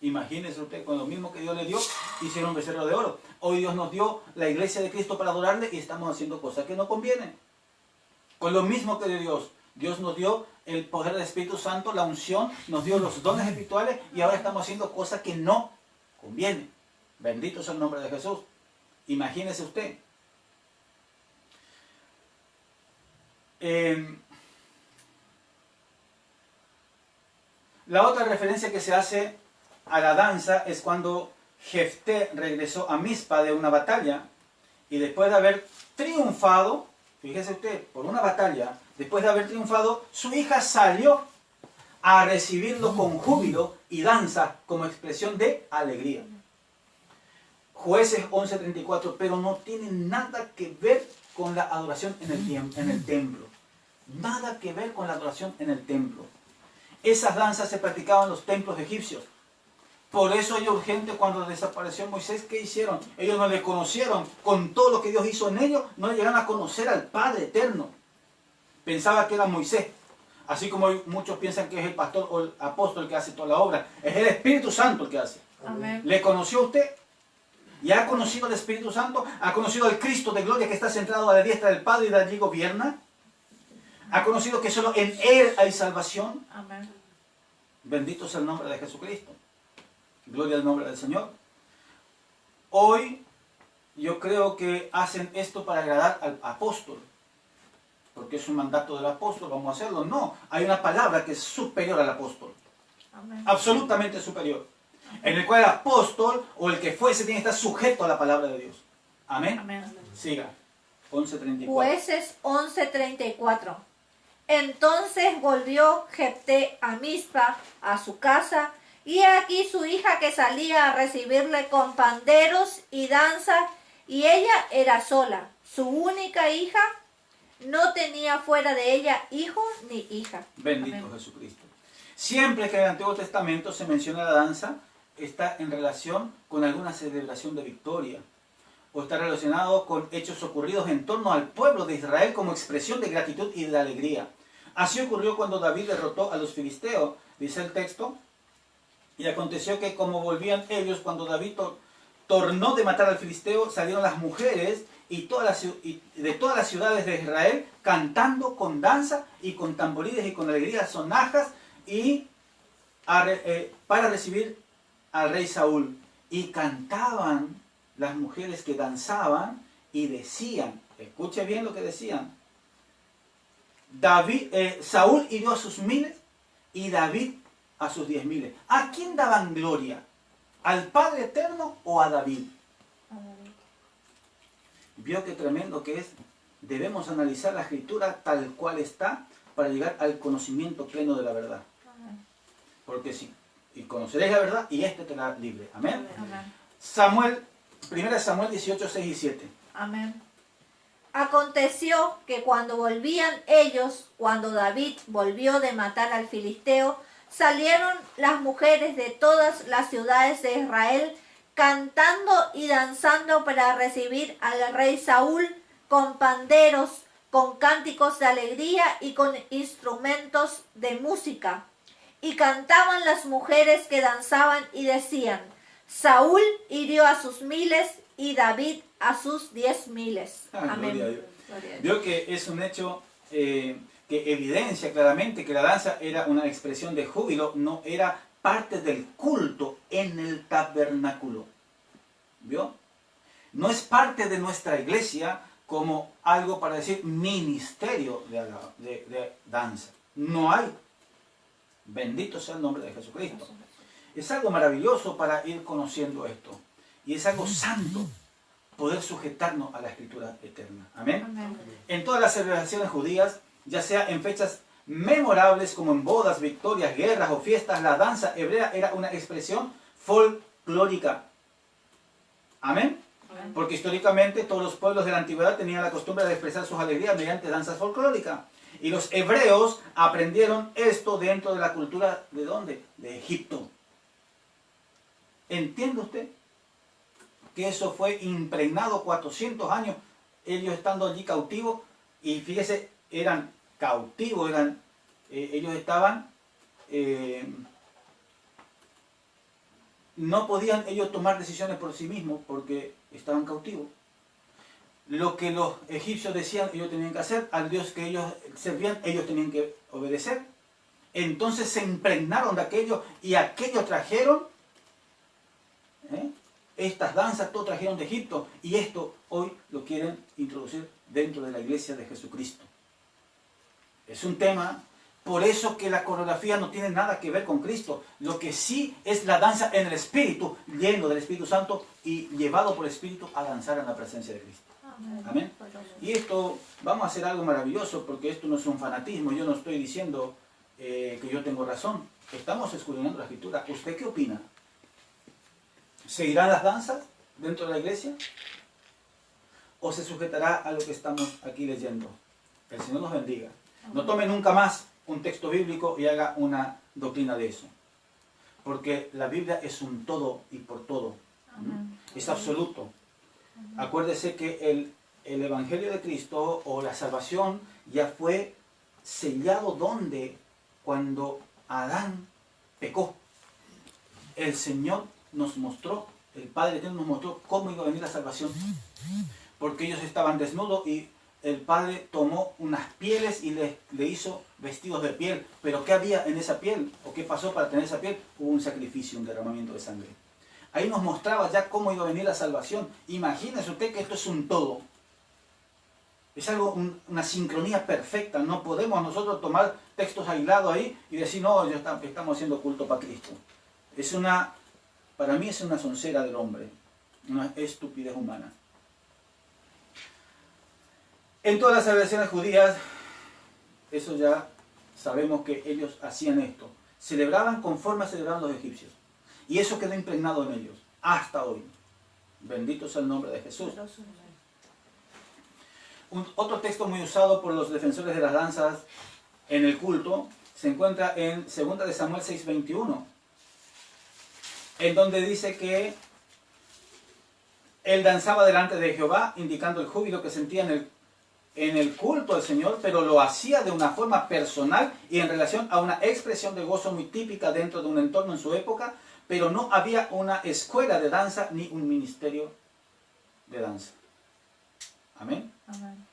Imagínese usted, con lo mismo que Dios le dio, hicieron un becerro de oro. Hoy Dios nos dio la iglesia de Cristo para adorarle y estamos haciendo cosas que no convienen. Con lo mismo que de Dios. Dios nos dio el poder del Espíritu Santo, la unción, nos dio los dones espirituales y ahora estamos haciendo cosas que no convienen. Bendito sea el nombre de Jesús. Imagínese usted. La otra referencia que se hace a la danza es cuando Jefté regresó a Mizpa de una batalla y después de haber triunfado, fíjese usted, por una batalla, después de haber triunfado, su hija salió a recibirlo con júbilo y danza como expresión de alegría. Jueces 11:34, pero no tiene nada que ver con la adoración en el templo. Nada que ver con la adoración en el templo. Esas danzas se practicaban en los templos egipcios. Por eso ellos, gente, cuando desapareció Moisés, ¿qué hicieron? Ellos no le conocieron. Con todo lo que Dios hizo en ellos, no llegaron a conocer al Padre eterno. Pensaba que era Moisés. Así como muchos piensan que es el pastor o el apóstol que hace toda la obra. Es el Espíritu Santo el que hace. Amén. ¿Le conoció usted? ¿Ya ha conocido al Espíritu Santo? ¿Ha conocido al Cristo de gloria que está centrado a la diestra del Padre y de allí gobierna? ¿Ha conocido que solo en Él hay salvación? Amén. Bendito sea el nombre de Jesucristo. Gloria al nombre del Señor. Hoy yo creo que hacen esto para agradar al apóstol. Porque es un mandato del apóstol, vamos a hacerlo. No, hay una palabra que es superior al apóstol. Amén. Absolutamente superior. En el cual el apóstol o el que fuese tiene que estar sujeto a la palabra de Dios. Amén. Amén. Siga. 11:34. Jueces 11:34. Entonces volvió Jefté a Mizpa, a su casa, y aquí su hija que salía a recibirle con panderos y danzas, y ella era sola, su única hija. no tenía fuera de ella hijo ni hija. Bendito Amén. Jesucristo. Siempre que en el Antiguo Testamento se menciona la danza, está en relación con alguna celebración de victoria, o está relacionado con hechos ocurridos en torno al pueblo de Israel como expresión de gratitud y de alegría. Así ocurrió cuando David derrotó a los filisteos, dice el texto, y aconteció que como volvían ellos, cuando David tornó de matar al filisteo, salieron las mujeres y de todas las ciudades de Israel cantando con danza y con tamborines y con alegría, sonajas, y para recibir al rey Saúl. Y cantaban las mujeres que danzaban y decían, escuche bien lo que decían, Saúl hirió a sus 1000 y David a sus 10.000. ¿A quién daban gloria? ¿Al Padre Eterno o a David? Vio qué tremendo que es. Debemos analizar la Escritura tal cual está para llegar al conocimiento pleno de la verdad. Porque sí, y conoceréis la verdad y éste te hará libre. Amén. Amén. 1 Samuel 18, 6 y 7. Amén. Aconteció que cuando volvían ellos, cuando David volvió de matar al filisteo, salieron las mujeres de todas las ciudades de Israel cantando y danzando para recibir al rey Saúl con panderos, con cánticos de alegría y con instrumentos de música. Y cantaban las mujeres que danzaban y decían, Saúl hirió a sus 1000 y David a sus 10.000. Amén. Gloria a Dios. Gloria a Dios. Vio que es un hecho que evidencia claramente que la danza era una expresión de júbilo, no era parte del culto en el tabernáculo. ¿Vio? No es parte de nuestra iglesia como algo para decir ministerio de danza. No hay. Bendito sea el nombre de Jesucristo. Es algo maravilloso para ir conociendo esto. Y es algo santo poder sujetarnos a la Escritura eterna. Amén. Amén. En todas las celebraciones judías, ya sea en fechas memorables como en bodas, victorias, guerras o fiestas, la danza hebrea era una expresión folclórica. Amén. Amén. Porque históricamente todos los pueblos de la antigüedad tenían la costumbre de expresar sus alegrías mediante danzas folclóricas. Y los hebreos aprendieron esto dentro de la cultura, ¿de dónde? De Egipto. ¿Entiende usted? Que eso fue impregnado 400 años, ellos estando allí cautivos, y fíjese, eran cautivos, ellos estaban, no podían ellos tomar decisiones por sí mismos porque estaban cautivos. Lo que los egipcios decían, ellos tenían que hacer, al Dios que ellos servían, ellos tenían que obedecer. Entonces se impregnaron de aquello y aquello trajeron, estas danzas, todo trajeron de Egipto, y esto hoy lo quieren introducir dentro de la iglesia de Jesucristo. Es un tema, por eso que la coreografía no tiene nada que ver con Cristo. Lo que sí es la danza en el Espíritu, lleno del Espíritu Santo y llevado por el Espíritu a danzar en la presencia de Cristo. Amén. Y esto, vamos a hacer algo maravilloso, porque esto no es un fanatismo. Yo no estoy diciendo que yo tengo razón. Estamos escudriñando la Escritura. ¿Usted qué opina? ¿Seguirán las danzas dentro de la iglesia? ¿O se sujetará a lo que estamos aquí leyendo? Que el Señor nos bendiga. No tome nunca más un texto bíblico y haga una doctrina de eso. Porque la Biblia es un todo y por todo. Es absoluto. Acuérdese que el Evangelio de Cristo o la salvación ya fue sellado ¿dónde? Cuando Adán pecó. El Señor nos mostró, el Padre Eterno nos mostró cómo iba a venir la salvación. Porque ellos estaban desnudos y el Padre tomó unas pieles y le hizo vestidos de piel. Pero ¿qué había en esa piel? ¿O qué pasó para tener esa piel? Hubo un sacrificio, un derramamiento de sangre. Ahí nos mostraba ya cómo iba a venir la salvación. Imagínese usted que esto es un todo. Es algo, una sincronía perfecta. No podemos nosotros tomar textos aislados ahí y decir, no, ya estamos haciendo culto para Cristo. Para mí es una soncera del hombre, una estupidez humana. En todas las celebraciones judías, eso ya sabemos que ellos hacían esto. Celebraban conforme celebraban los egipcios. Y eso quedó impregnado en ellos, hasta hoy. Bendito sea el nombre de Jesús. Otro texto muy usado por los defensores de las danzas en el culto se encuentra en 2 de Samuel 6:21, en donde dice que él danzaba delante de Jehová, indicando el júbilo que sentía en el culto al Señor, pero lo hacía de una forma personal y en relación a una expresión de gozo muy típica dentro de un entorno en su época, pero no había una escuela de danza ni un ministerio de danza. Amén. Amén.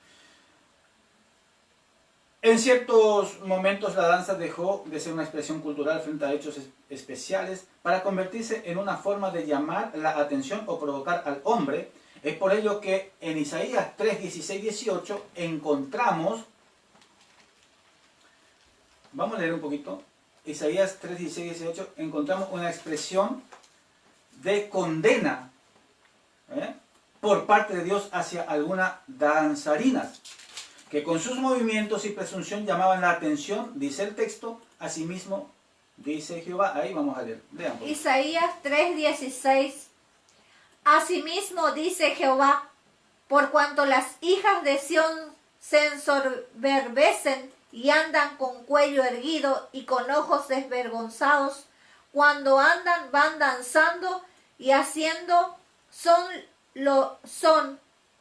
En ciertos momentos la danza dejó de ser una expresión cultural frente a hechos especiales para convertirse en una forma de llamar la atención o provocar al hombre. Es por ello que en Isaías 3, 16, 18 encontramos, vamos a leer un poquito, Isaías 3, 16, 18, encontramos una expresión de condena por parte de Dios hacia algunas danzarinas, que con sus movimientos y presunción llamaban la atención, dice el texto, asimismo dice Jehová. Ahí vamos a leer. Vean. Isaías 3:16. Asimismo dice Jehová, por cuanto las hijas de Sión se ensoberbecen y andan con cuello erguido y con ojos desvergonzados, cuando andan van danzando y haciendo son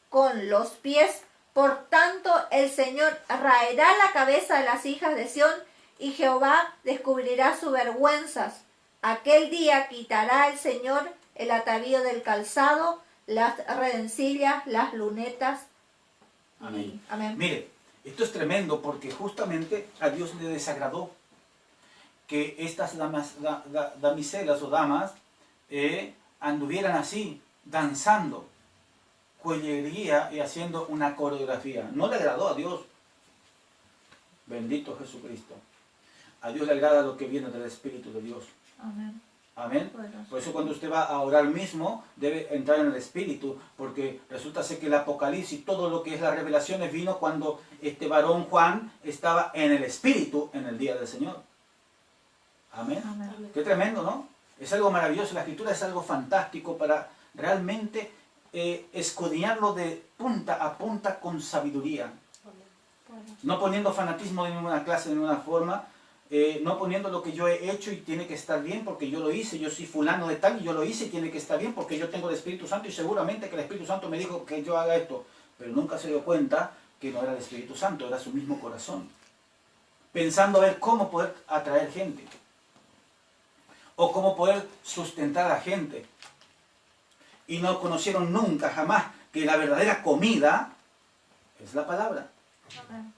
con los pies. Por tanto, el Señor raerá la cabeza de las hijas de Sión y Jehová descubrirá sus vergüenzas. Aquel día quitará el Señor el atavío del calzado, las redencillas, las lunetas. Amén. Amén. Mire, esto es tremendo porque justamente a Dios le desagradó que estas damiselas o damas anduvieran así, danzando, cuellería y haciendo una coreografía. No le agradó a Dios. Bendito Jesucristo. A Dios le agrada lo que viene del Espíritu de Dios. Amén. Amén. Por eso cuando usted va a orar mismo, debe entrar en el Espíritu, porque resulta ser que el Apocalipsis, todo lo que es las revelaciones, vino cuando este varón Juan estaba en el Espíritu en el día del Señor. Amén. Amén. Qué tremendo, ¿no? Es algo maravilloso. La Escritura es algo fantástico para realmente escudriñarlo de punta a punta con sabiduría. No poniendo fanatismo de ninguna clase, de ninguna forma. No poniendo lo que yo he hecho y tiene que estar bien porque yo lo hice, yo soy fulano de tal y yo lo hice y tiene que estar bien porque yo tengo el Espíritu Santo y seguramente que el Espíritu Santo me dijo que yo haga esto, pero nunca se dio cuenta que no era el Espíritu Santo, era su mismo corazón, pensando a ver cómo poder atraer gente o cómo poder sustentar a la gente, y no conocieron nunca, jamás, que la verdadera comida es la palabra.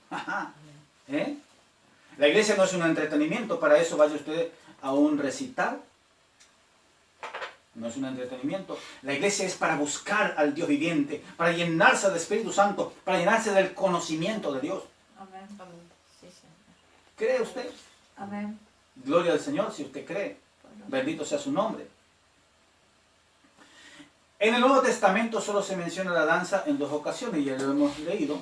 Amén. La iglesia no es un entretenimiento, para eso vaya usted a un recital. No es un entretenimiento. La iglesia es para buscar al Dios viviente, para llenarse del Espíritu Santo, para llenarse del conocimiento de Dios. Amén. Sí, Señor. ¿Cree usted? Amén. Gloria al Señor si usted cree. Bendito sea su nombre. En el Nuevo Testamento solo se menciona la danza en 2 ocasiones, ya lo hemos leído.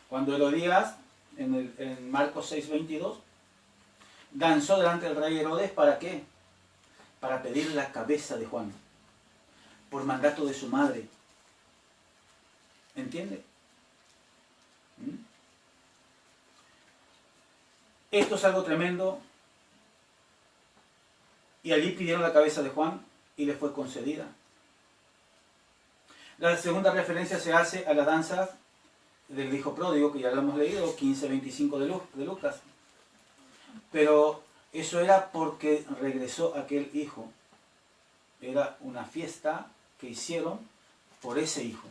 Cuando Herodías, en Marcos 6:22, danzó delante del rey Herodes, ¿para qué? Para pedir la cabeza de Juan, por mandato de su madre. ¿Entiende? Esto es algo tremendo. Y allí pidieron la cabeza de Juan y le fue concedida. La segunda referencia se hace a la danza del hijo pródigo, que ya lo hemos leído, 15:25 de Lucas. Pero eso era porque regresó aquel hijo. Era una fiesta que hicieron por ese hijo.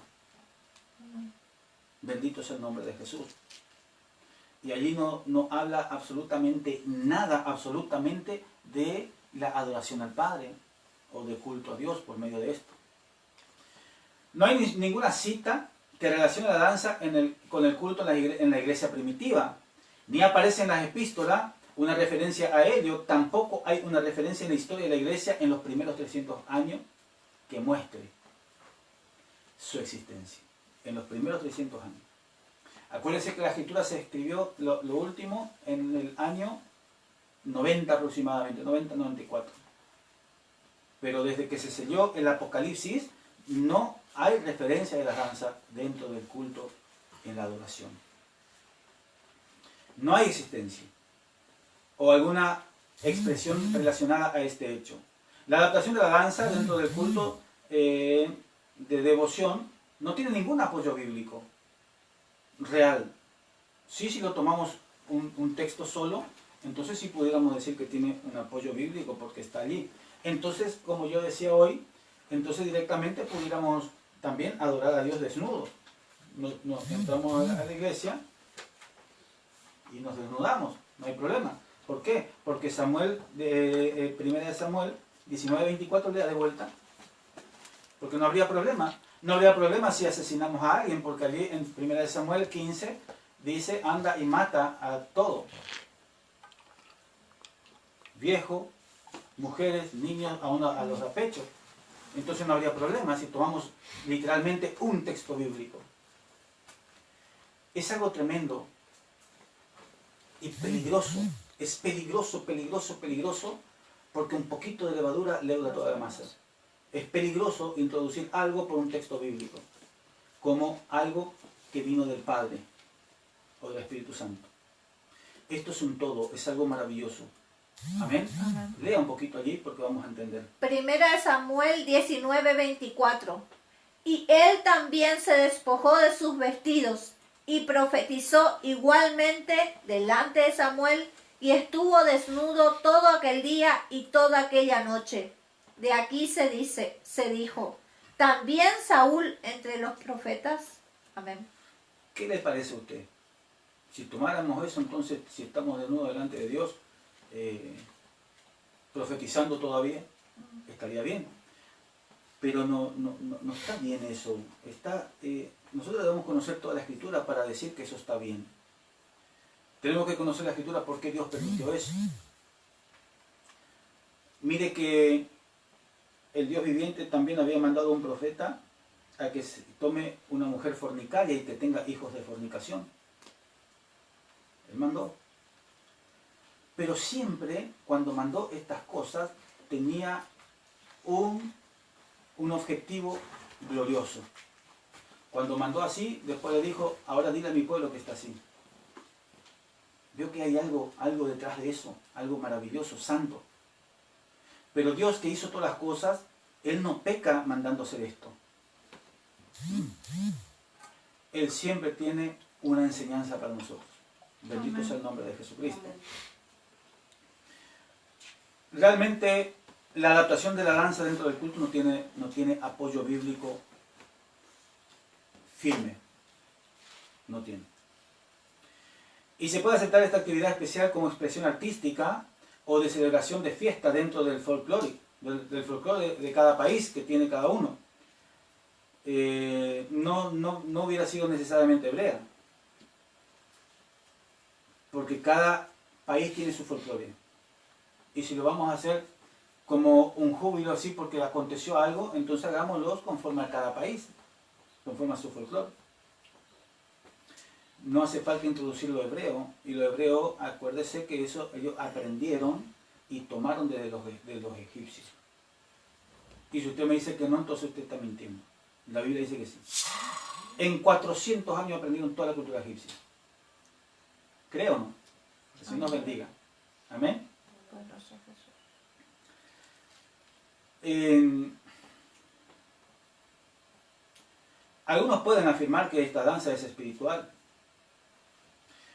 Bendito es el nombre de Jesús. Y allí no habla absolutamente nada, absolutamente de la adoración al Padre o de culto a Dios por medio de esto. No hay ninguna cita que relacione la danza con el culto en la iglesia primitiva. Ni aparece en las epístolas una referencia a ello, tampoco hay una referencia en la historia de la iglesia en los primeros 300 años que muestre su existencia. En los primeros 300 años. Acuérdense que la escritura se escribió lo último en el año 90 aproximadamente, 90-94. Pero desde que se selló el Apocalipsis, no hay referencia de la danza dentro del culto en la adoración. No hay existencia o alguna expresión relacionada a este hecho. La adaptación de la danza dentro del culto de devoción no tiene ningún apoyo bíblico real. Sí, si lo tomamos un texto solo, entonces sí pudiéramos decir que tiene un apoyo bíblico porque está allí. Entonces, como yo decía hoy, entonces directamente pudiéramos también adorar a Dios desnudos. Nos entramos a la iglesia y nos desnudamos, no hay problema. ¿Por qué? Porque Samuel, primera de Samuel 19:24 lea de vuelta. Porque no habría problema. No habría problema si asesinamos a alguien, porque allí en primera de Samuel 15 dice, anda y mata a todo. Viejo, mujeres, niños, aún a los de pecho. Entonces no habría problema si tomamos literalmente un texto bíblico. Es algo tremendo y peligroso. Es peligroso, peligroso, peligroso, porque un poquito de levadura leuda toda la masa. Es peligroso introducir algo por un texto bíblico, como algo que vino del Padre o del Espíritu Santo. Esto es un todo, es algo maravilloso. Amén. Amén. Lea un poquito allí porque vamos a entender. Primera de Samuel 19:24. Y él también se despojó de sus vestidos y profetizó igualmente delante de Samuel y estuvo desnudo todo aquel día y toda aquella noche. De aquí se dijo, ¿también Saúl entre los profetas? Amén. ¿Qué le parece a usted? Si tomáramos eso, entonces, si estamos desnudos delante de Dios, profetizando todavía, estaría bien. Pero no está bien eso. Nosotros debemos conocer toda la Escritura para decir que eso está bien. Tenemos que conocer la Escritura porque Dios permitió eso. Mire que el Dios viviente también había mandado a un profeta a que se tome una mujer fornicaria y que tenga hijos de fornicación. Él mandó. Pero siempre, cuando mandó estas cosas, tenía un objetivo glorioso. Cuando mandó así, después le dijo, ahora dile a mi pueblo que está así. Veo que hay algo detrás de eso, algo maravilloso, santo. Pero Dios, que hizo todas las cosas, Él no peca mandando hacer esto. Él siempre tiene una enseñanza para nosotros. Bendito sea el nombre de Jesucristo. Realmente la adaptación de la danza dentro del culto no tiene apoyo bíblico firme. No tiene. Y se puede aceptar esta actividad especial como expresión artística o de celebración de fiesta dentro del folclore, del folclore de cada país que tiene cada uno. No hubiera sido necesariamente hebrea, porque cada país tiene su folclore. Y si lo vamos a hacer como un júbilo así porque aconteció algo, entonces hagámoslo conforme a cada país, conforme a su folclore. No hace falta introducir lo hebreo, y lo hebreo, acuérdese que eso ellos aprendieron y tomaron de los egipcios. Y si usted me dice que no, entonces usted está mintiendo. La Biblia dice que sí. En 400 años aprendieron toda la cultura egipcia. ¿Creo o no? Que Dios nos bendiga. Amén. Algunos pueden afirmar que esta danza es espiritual,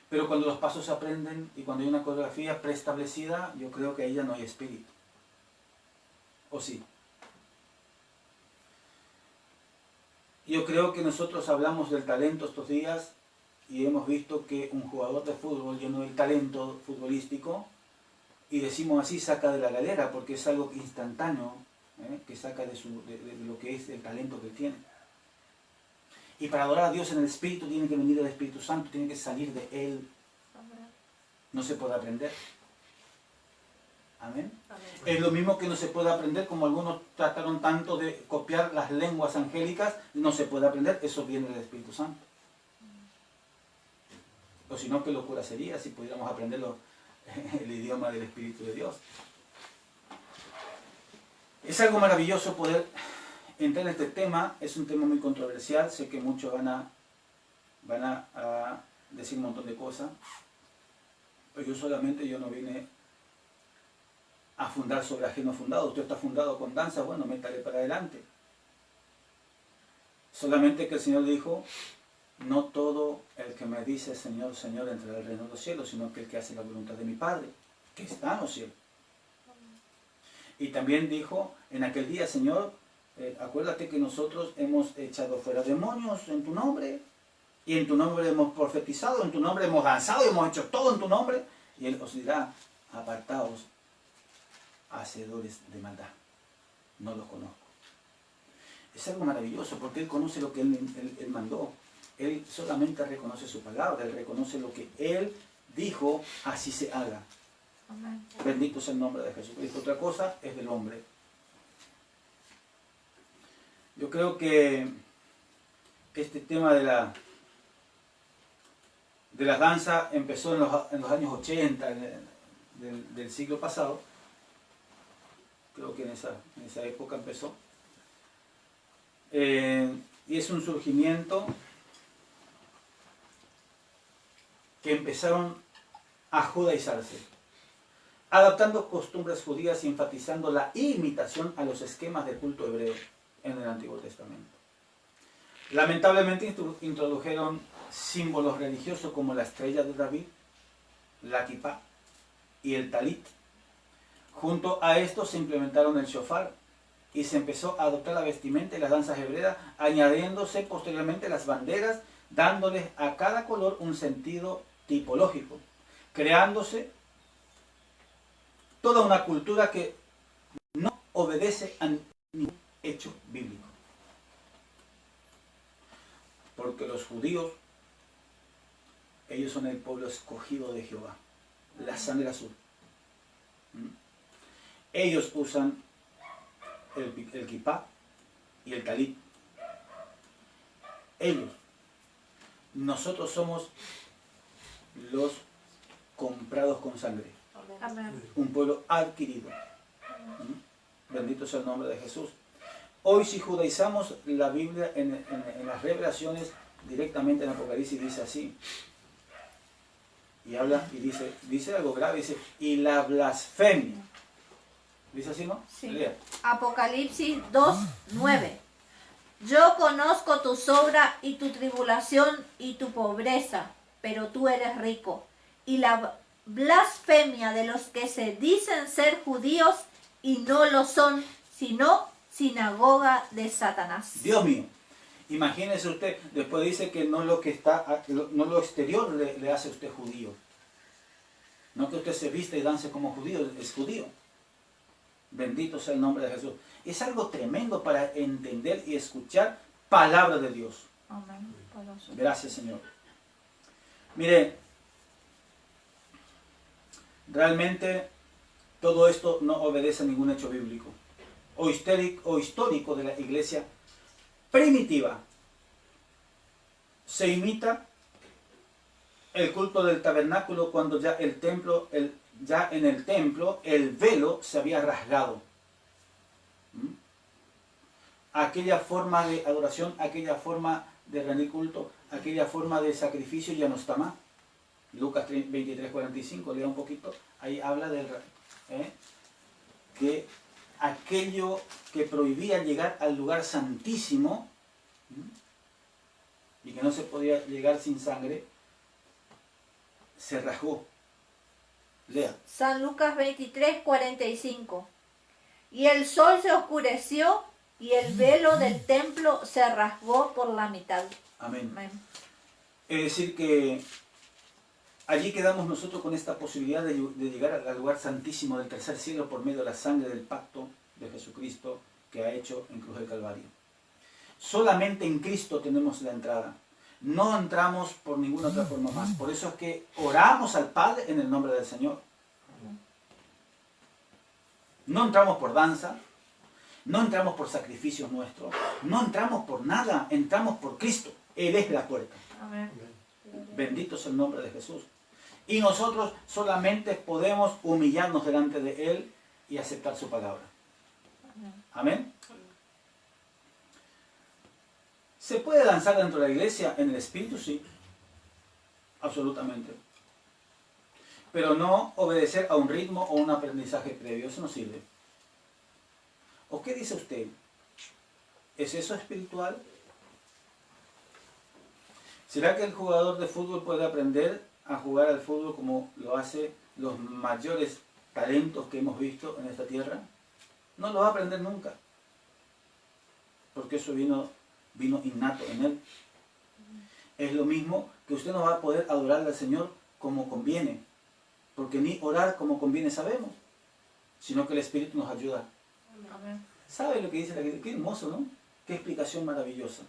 pero cuando los pasos se aprenden y cuando hay una coreografía preestablecida, yo creo que ahí ya no hay espíritu. ¿O sí? Yo creo que nosotros hablamos del talento estos días y hemos visto que un jugador de fútbol lleno del talento futbolístico, y decimos así, saca de la galera porque es algo instantáneo, que saca de lo que es el talento que tiene. Y para adorar a Dios en el Espíritu tiene que venir el Espíritu Santo, tiene que salir de Él. No se puede aprender. Amén. Amén. Es lo mismo que no se puede aprender, como algunos trataron tanto de copiar las lenguas angélicas, no se puede aprender, eso viene del Espíritu Santo. O si no, qué locura sería si pudiéramos aprender el idioma del Espíritu de Dios. Es algo maravilloso poder entrar en este tema. Es un tema muy controversial. Sé que muchos van a decir un montón de cosas. Pero yo no vine a fundar sobre ajeno fundado. Usted está fundado con danza, bueno, métale para adelante. Solamente que el Señor dijo, no todo el que me dice Señor, Señor entrará al reino de los cielos, sino que el que hace la voluntad de mi Padre, que está en los cielos. Y también dijo en aquel día, Señor, acuérdate que nosotros hemos echado fuera demonios en tu nombre, y en tu nombre hemos profetizado, en tu nombre hemos danzado, y hemos hecho todo en tu nombre. Y Él os dirá, apartaos, hacedores de maldad, no los conozco. Es algo maravilloso porque Él conoce lo que Él mandó. Él solamente reconoce su palabra, Él reconoce lo que Él dijo, así se haga. Amén. Bendito sea el nombre de Jesucristo. Otra cosa es del hombre. Yo creo que este tema de la danza empezó en los años 80 del siglo pasado. Creo que en esa época empezó. Y es un surgimiento que empezaron a judaizarse, adaptando costumbres judías y enfatizando la imitación a los esquemas de culto hebreo en el Antiguo Testamento. Lamentablemente introdujeron símbolos religiosos como la estrella de David, la kipá y el talit. Junto a esto se implementaron el shofar y se empezó a adoptar la vestimenta y las danzas hebreas, añadiéndose posteriormente las banderas, dándoles a cada color un sentido tipológico, creándose toda una cultura que no obedece a ningún hecho bíblico. Porque los judíos, ellos son el pueblo escogido de Jehová, la sangre azul. Ellos usan el kipá y el talit. Ellos. Nosotros somos los comprados con sangre. Amén. Un pueblo adquirido. Bendito sea el nombre de Jesús. Hoy si judaizamos la Biblia en las revelaciones, directamente en Apocalipsis dice así. Y habla y dice algo grave, dice, y la blasfemia. ¿Dice así, no? Sí. Lea. Apocalipsis 2:9. Yo conozco tu obra y tu tribulación y tu pobreza, pero tú eres rico. Y la blasfemia de los que se dicen ser judíos y no lo son, sino sinagoga de Satanás. Dios mío, imagínese usted, después dice que no lo que está, no lo exterior le hace a usted judío. No que usted se viste y dance como judío, es judío. Bendito sea el nombre de Jesús. Es algo tremendo para entender y escuchar palabra de Dios. Amén. Gracias, Señor. Mire, realmente todo esto no obedece a ningún hecho bíblico o histórico de la iglesia primitiva. Se imita el culto del tabernáculo cuando ya en el templo el velo se había rasgado. Aquella forma de adoración, aquella forma de rendir culto, aquella forma de sacrificio ya no está más. Lucas 23:45, lea un poquito, ahí habla que aquello que prohibía llegar al lugar santísimo y que no se podía llegar sin sangre, se rasgó. Lea. San Lucas 23:45. Y el sol se oscureció y el velo del templo se rasgó por la mitad. Amén. Amén. Es decir que allí quedamos nosotros con esta posibilidad de llegar al lugar santísimo del tercer cielo por medio de la sangre del pacto de Jesucristo que ha hecho en Cruz del Calvario. Solamente en Cristo tenemos la entrada. No entramos por ninguna otra forma más. Por eso es que oramos al Padre en el nombre del Señor. No entramos por danza, no entramos por sacrificios nuestros, no entramos por nada, entramos por Cristo. Él es la puerta. Amén. Bendito es el nombre de Jesús. Y nosotros solamente podemos humillarnos delante de Él y aceptar su palabra. Amén. ¿Se puede danzar dentro de la iglesia en el espíritu? Sí, absolutamente. Pero no obedecer a un ritmo o un aprendizaje previo, eso no sirve. ¿O qué dice usted? ¿Es eso espiritual? ¿Será que el jugador de fútbol puede aprender a jugar al fútbol como lo hacen los mayores talentos que hemos visto en esta tierra? No lo va a aprender nunca, porque eso vino innato en él. Es lo mismo que usted no va a poder adorar al Señor como conviene, porque ni orar como conviene sabemos, sino que el Espíritu nos ayuda. Amén. ¿Sabe lo que dice la Biblia? Qué hermoso, ¿no? Qué explicación maravillosa.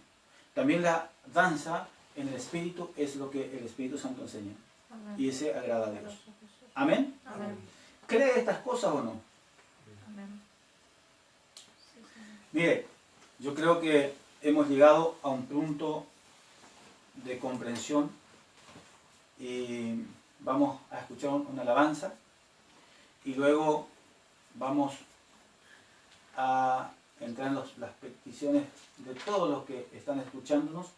También la danza en el Espíritu es lo que el Espíritu Santo enseña. Amén. Y ese agrada a Dios. ¿Amén? Amén. ¿Cree estas cosas o no? Amén. Sí, Señor. Mire, yo creo que hemos llegado a un punto de comprensión y vamos a escuchar una alabanza y luego vamos a entrar en las peticiones de todos los que están escuchándonos.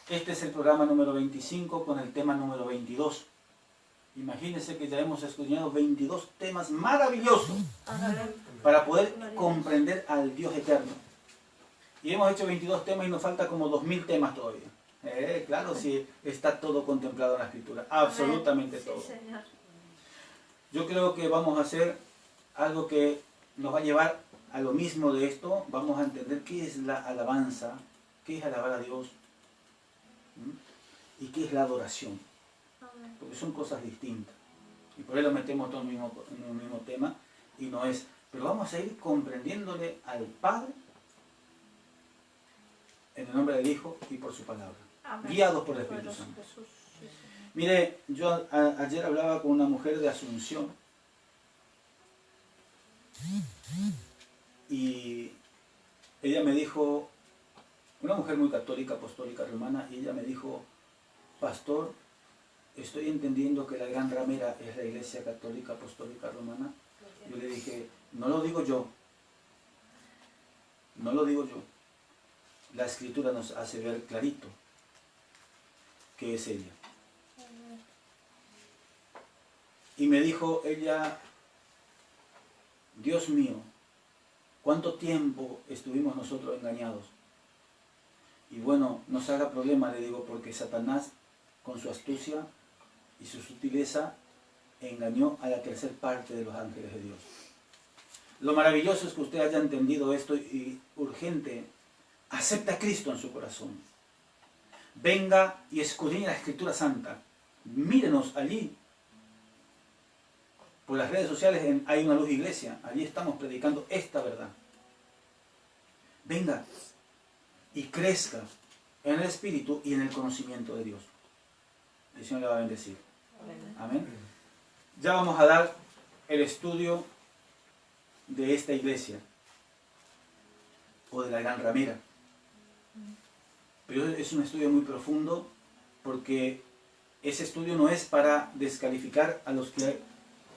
Este es el programa número 25 con el tema número 22. Imagínense que ya hemos escudriñado 22 temas maravillosos para poder comprender al Dios eterno. Y hemos hecho 22 temas y nos falta como 2000 temas todavía. Claro, sí, está todo contemplado en la Escritura, absolutamente todo. Sí, Señor. Yo creo que vamos a hacer algo que nos va a llevar a lo mismo de esto. Vamos a entender qué es la alabanza, qué es alabar a Dios, ¿m? Y qué es la adoración. Amén. Porque son cosas distintas. Y por eso lo metemos todo en el mismo tema y no es. Pero vamos a ir comprendiéndole al Padre en el nombre del Hijo y por su palabra. Amén. Guiados por el Espíritu Poderoso Santo. Jesús. Sí, Señor. Mire, yo ayer hablaba con una mujer de Asunción y ella me dijo, una mujer muy católica, apostólica, romana, y ella me dijo, pastor, estoy entendiendo que la gran ramera es la Iglesia Católica Apostólica Romana. Yo le dije, no lo digo yo, no lo digo yo. La Escritura nos hace ver clarito que es ella. Y me dijo ella, Dios mío, ¿cuánto tiempo estuvimos nosotros engañados? Y bueno, no se haga problema, le digo, porque Satanás, con su astucia y su sutileza, engañó a la tercera parte de los ángeles de Dios. Lo maravilloso es que usted haya entendido esto y urgente, acepta a Cristo en su corazón. Venga y escudriñe la Escritura Santa. Mírenos allí. Por las redes sociales hay una Luz Iglesia. Allí estamos predicando esta verdad. Venga y crezca en el Espíritu y en el conocimiento de Dios. El Señor le va a bendecir. Amén. Ya vamos a dar el estudio de esta iglesia o de la gran ramera. Pero es un estudio muy profundo porque ese estudio no es para descalificar a los que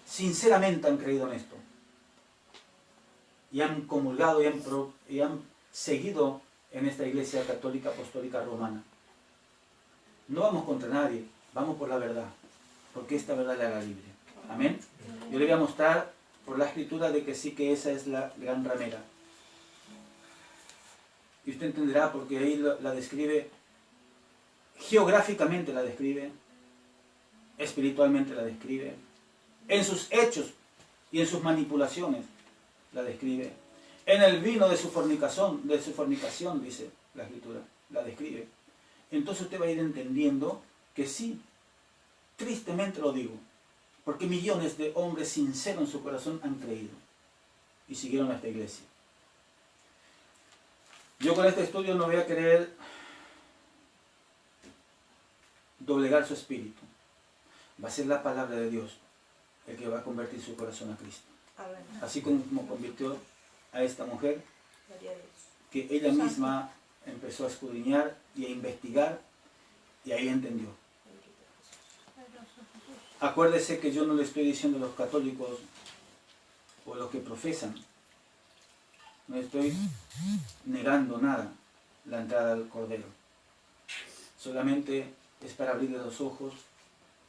sinceramente han creído en esto y han comulgado y han seguido en esta iglesia católica apostólica romana. No vamos contra nadie, vamos por la verdad, porque esta verdad le haga libre. Amén. Yo le voy a mostrar por la Escritura de que sí, que esa es la gran ramera. Y usted entenderá porque ahí la describe, geográficamente la describe, espiritualmente la describe, en sus hechos y en sus manipulaciones la describe, en el vino de su fornicación, dice la Escritura, la describe. Entonces usted va a ir entendiendo que sí, tristemente lo digo, porque millones de hombres sinceros en su corazón han creído y siguieron a esta iglesia. Yo con este estudio no voy a querer doblegar su espíritu. Va a ser la palabra de Dios el que va a convertir su corazón a Cristo. Amén. Así como convirtió a esta mujer, Gloria a Dios. que ella misma empezó a escudriñar y a investigar y ahí entendió. Acuérdese que yo no le estoy diciendo a los católicos o los que profesan, no estoy negando nada. la entrada al Cordero. Solamente es para abrirle los ojos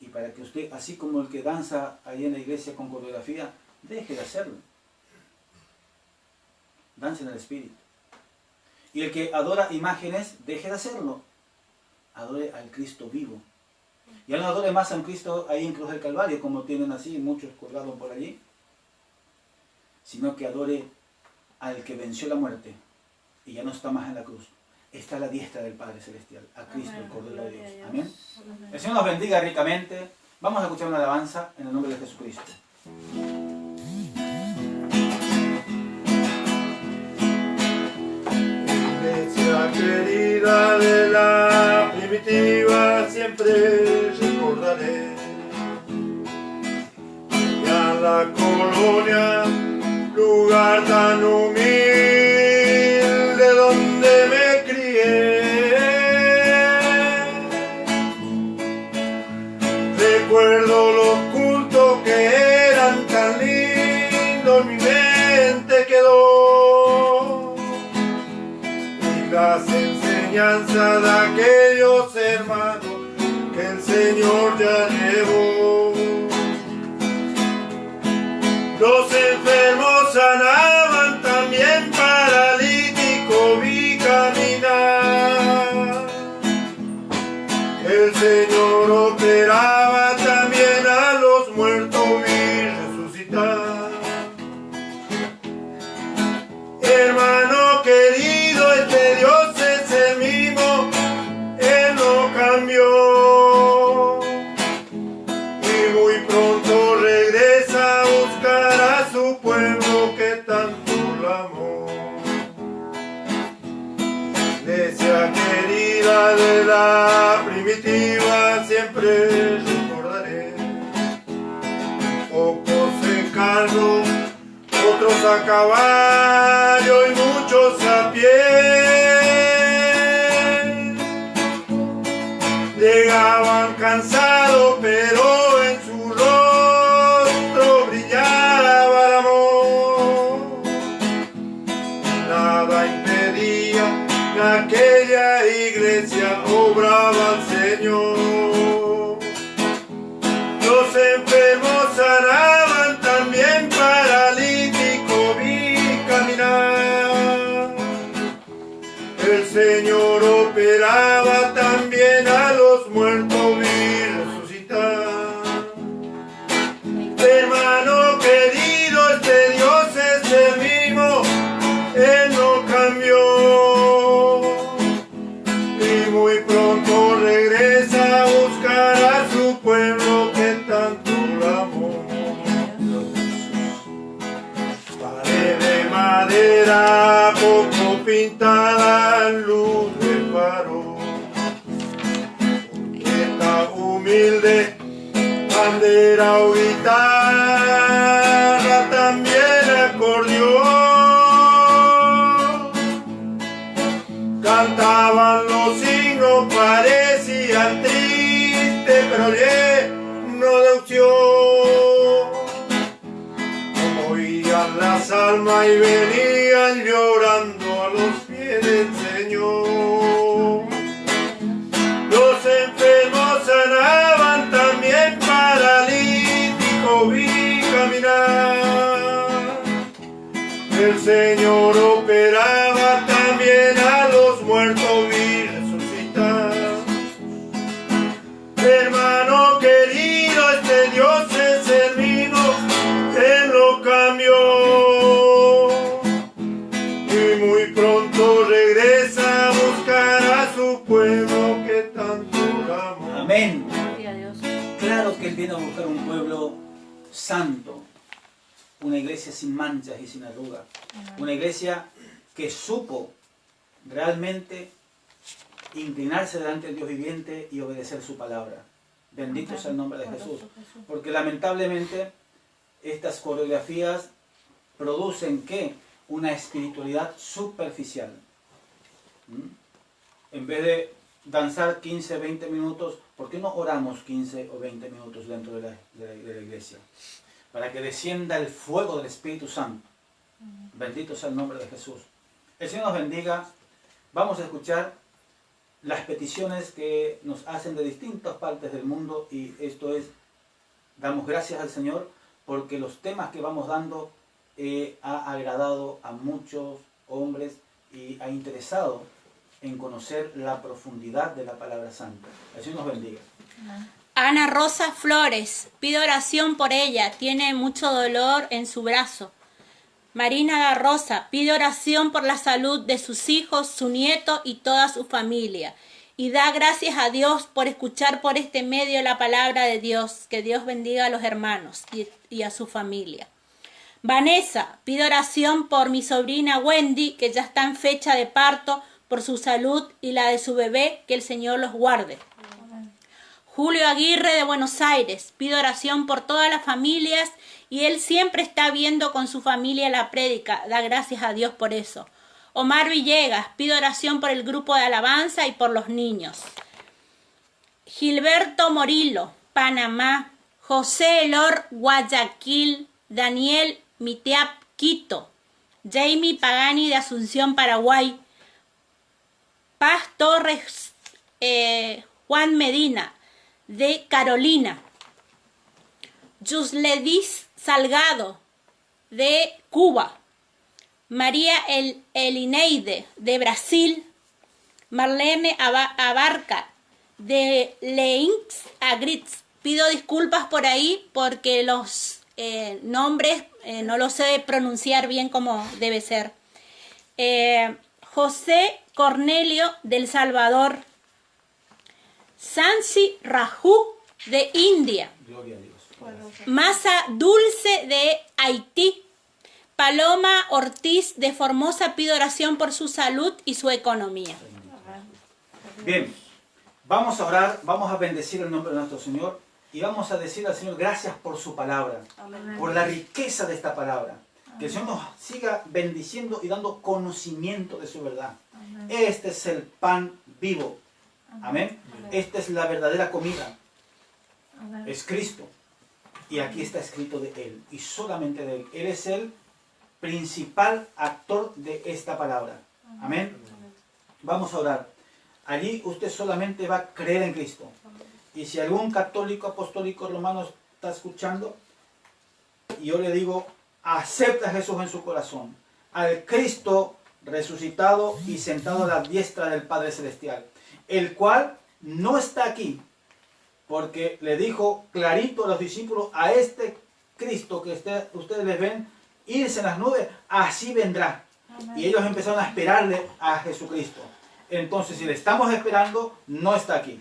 y para que usted, así como el que danza ahí en la iglesia con coreografía, deje de hacerlo. Dance en el Espíritu. Y el que adora imágenes, deje de hacerlo. Adore al Cristo vivo. Ya no adore más a un Cristo ahí en Cruz del Calvario, como tienen así muchos colgados por allí, sino que adore al que venció la muerte y ya no está más en la cruz. Está a la diestra del Padre Celestial, a Cristo, el Cordero de Dios. Amén. El Señor nos bendiga ricamente. Vamos a escuchar una alabanza en el nombre de Jesucristo. Iglesia querida de la primitiva, siempre recordaré. Y a la colonia, lugar tan humilde donde me crié. Recuerdo los cultos que eran tan lindos, mi mente quedó. Y las enseñanzas de aquellos hermanos que el Señor ya llevó. Los enfermos sanaban, también paralítico vi caminar. El Señor operaba, también a los muertos vi resucitar. Hermano querido, este Dios es el mismo, Él no cambió. Y muy pronto regresa a buscar a su pueblo que tanto lo amó. Iglesia querida de la primitiva, siempre recordaré. Pocos en carro, otros a caballo y muchos a pie. Llegaban cansados, pero en su rostro brillaba el amor. Nada impedía que aquella iglesia obraba al Señor. Los enfermos sanaban, también paralítico vi caminar. El Señor operaba, también a los muertos vi resucitar. Hermano querido, este Dios es el mismo, Él no cambió. Y muy pronto regresa a buscar a su pueblo que tanto lo amó. Pared de madera poco pintada, luz de faro. Esta humilde bandera o guitarra, también acordeón. Cantaban los signos, parecían tristes, pero llenos de unción. Oían las almas y venían llorando a los pies del Señor. Los enfermos sanaban, también paralítico vi caminar. El Señor operaba, también a los muertos vi resucitar. Hermano querido, este Dios es el mismo, Él no cambió. Y muy pronto regresa a buscar a su pueblo que tanto lo amó. Amén. Gloria a Dios. Claro que Él viene a buscar un pueblo santo, una iglesia sin manchas y sin arrugas, una iglesia que supo realmente inclinarse delante del Dios viviente y obedecer su palabra. Bendito sea el nombre de Jesús. Porque lamentablemente estas coreografías producen ¿qué? Una espiritualidad superficial. En vez de danzar 15, 20 minutos, ¿por qué no oramos 15 o 20 minutos dentro de la iglesia? Para que descienda el fuego del Espíritu Santo. Bendito sea el nombre de Jesús. El Señor nos bendiga. vamos a escuchar las peticiones que nos hacen de distintas partes del mundo, y esto es, damos gracias al Señor porque los temas que vamos dando ha agradado a muchos hombres y ha interesado en conocer la profundidad de la palabra santa. El Señor nos bendiga. Ana Rosa Flores, pido oración por ella, tiene mucho dolor en su brazo. Marina La Rosa, pide oración por la salud de sus hijos, su nieto y toda su familia. Y da gracias a Dios por escuchar por este medio la palabra de Dios. Que Dios bendiga a los hermanos y a su familia. Vanessa, pide oración por mi sobrina Wendy, que ya está en fecha de parto, por su salud y la de su bebé, que el Señor los guarde. Julio Aguirre de Buenos Aires, pide oración por todas las familias y él siempre está viendo con su familia la prédica, da gracias a Dios por eso. Omar Villegas, pide oración por el grupo de alabanza y por los niños. Gilberto Morillo, Panamá. José Elor, Guayaquil. Daniel Miteap, Quito. Jamie Pagani de Asunción, Paraguay. Paz Torres, Juan Medina de Carolina. Yusledis Salgado de Cuba. María Elineide de Brasil. Marlene Abarca de Leinx Agritz. Pido disculpas por ahí porque los nombres no los sé pronunciar bien como debe ser. José Cornelio del Salvador. Sansi Raju de India. Gloria a Dios. Masa Dulce de Haití. Paloma Ortiz de Formosa, pido oración por su salud y su economía. Bien, vamos a orar, vamos a bendecir el nombre de nuestro Señor y vamos a decir al Señor gracias por su palabra, por la riqueza de esta palabra. Que el Señor nos siga bendiciendo y dando conocimiento de su verdad. Este es el pan vivo. Amén. Esta es la verdadera comida. Es Cristo. Y aquí está escrito de Él. Y solamente de Él. Él es el principal actor de esta palabra. Amén. Vamos a orar. Allí usted solamente va a creer en Cristo. Y si algún católico, apostólico, romano está escuchando, yo le digo, acepta a Jesús en su corazón. Al Cristo resucitado y sentado a la diestra del Padre Celestial. El cual no está aquí, porque le dijo clarito a los discípulos, a este Cristo que ustedes les ven irse en las nubes, así vendrá. Amén. Y ellos empezaron a esperarle a Jesucristo. Entonces, si le estamos esperando, no está aquí.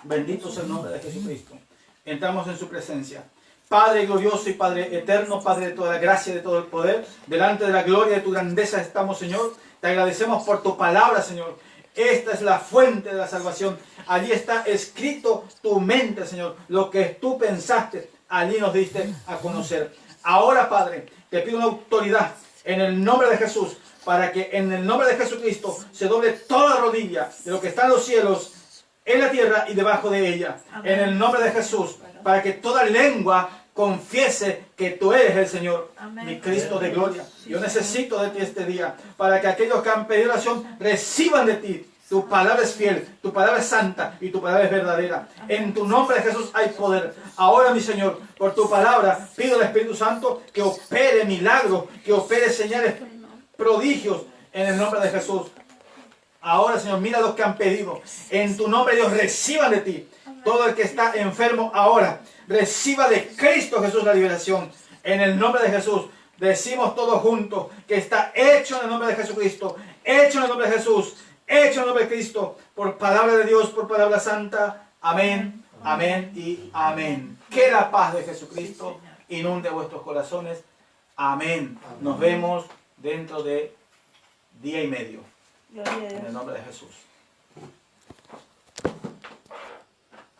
Bendito sea el nombre de Jesucristo. Entramos en su presencia. Padre glorioso y Padre eterno, Padre de toda la gracia y de todo el poder, delante de la gloria de tu grandeza estamos, Señor. Te agradecemos por tu palabra, Señor. Esta es la fuente de la salvación. Allí está escrito tu mente, Señor. Lo que tú pensaste, allí nos diste a conocer. Ahora, Padre, te pido una autoridad en el nombre de Jesús, para que en el nombre de Jesucristo se doble toda rodilla de lo que está en los cielos, en la tierra y debajo de ella. Amén. En el nombre de Jesús, para que toda lengua confiese que tú eres el Señor, amén, mi Cristo de gloria. Yo necesito de ti este día, para que aquellos que han pedido oración reciban de ti. Tu palabra es fiel, tu palabra es santa y tu palabra es verdadera. En tu nombre de Jesús hay poder. Ahora, mi Señor, por tu palabra, pido al Espíritu Santo que opere milagros, que opere señales, prodigios, en el nombre de Jesús. Ahora, Señor, mira los que han pedido. En tu nombre, Dios, reciban de ti. Todo el que está enfermo ahora, reciba de Cristo Jesús la liberación. En el nombre de Jesús, decimos todos juntos que está hecho en el nombre de Jesucristo, hecho en el nombre de Jesús, hecho en el nombre de Cristo, por palabra de Dios, por palabra santa. Amén, amén y amén. Que la paz de Jesucristo inunde vuestros corazones. Amén. Nos vemos dentro de día y medio. En el nombre de Jesús.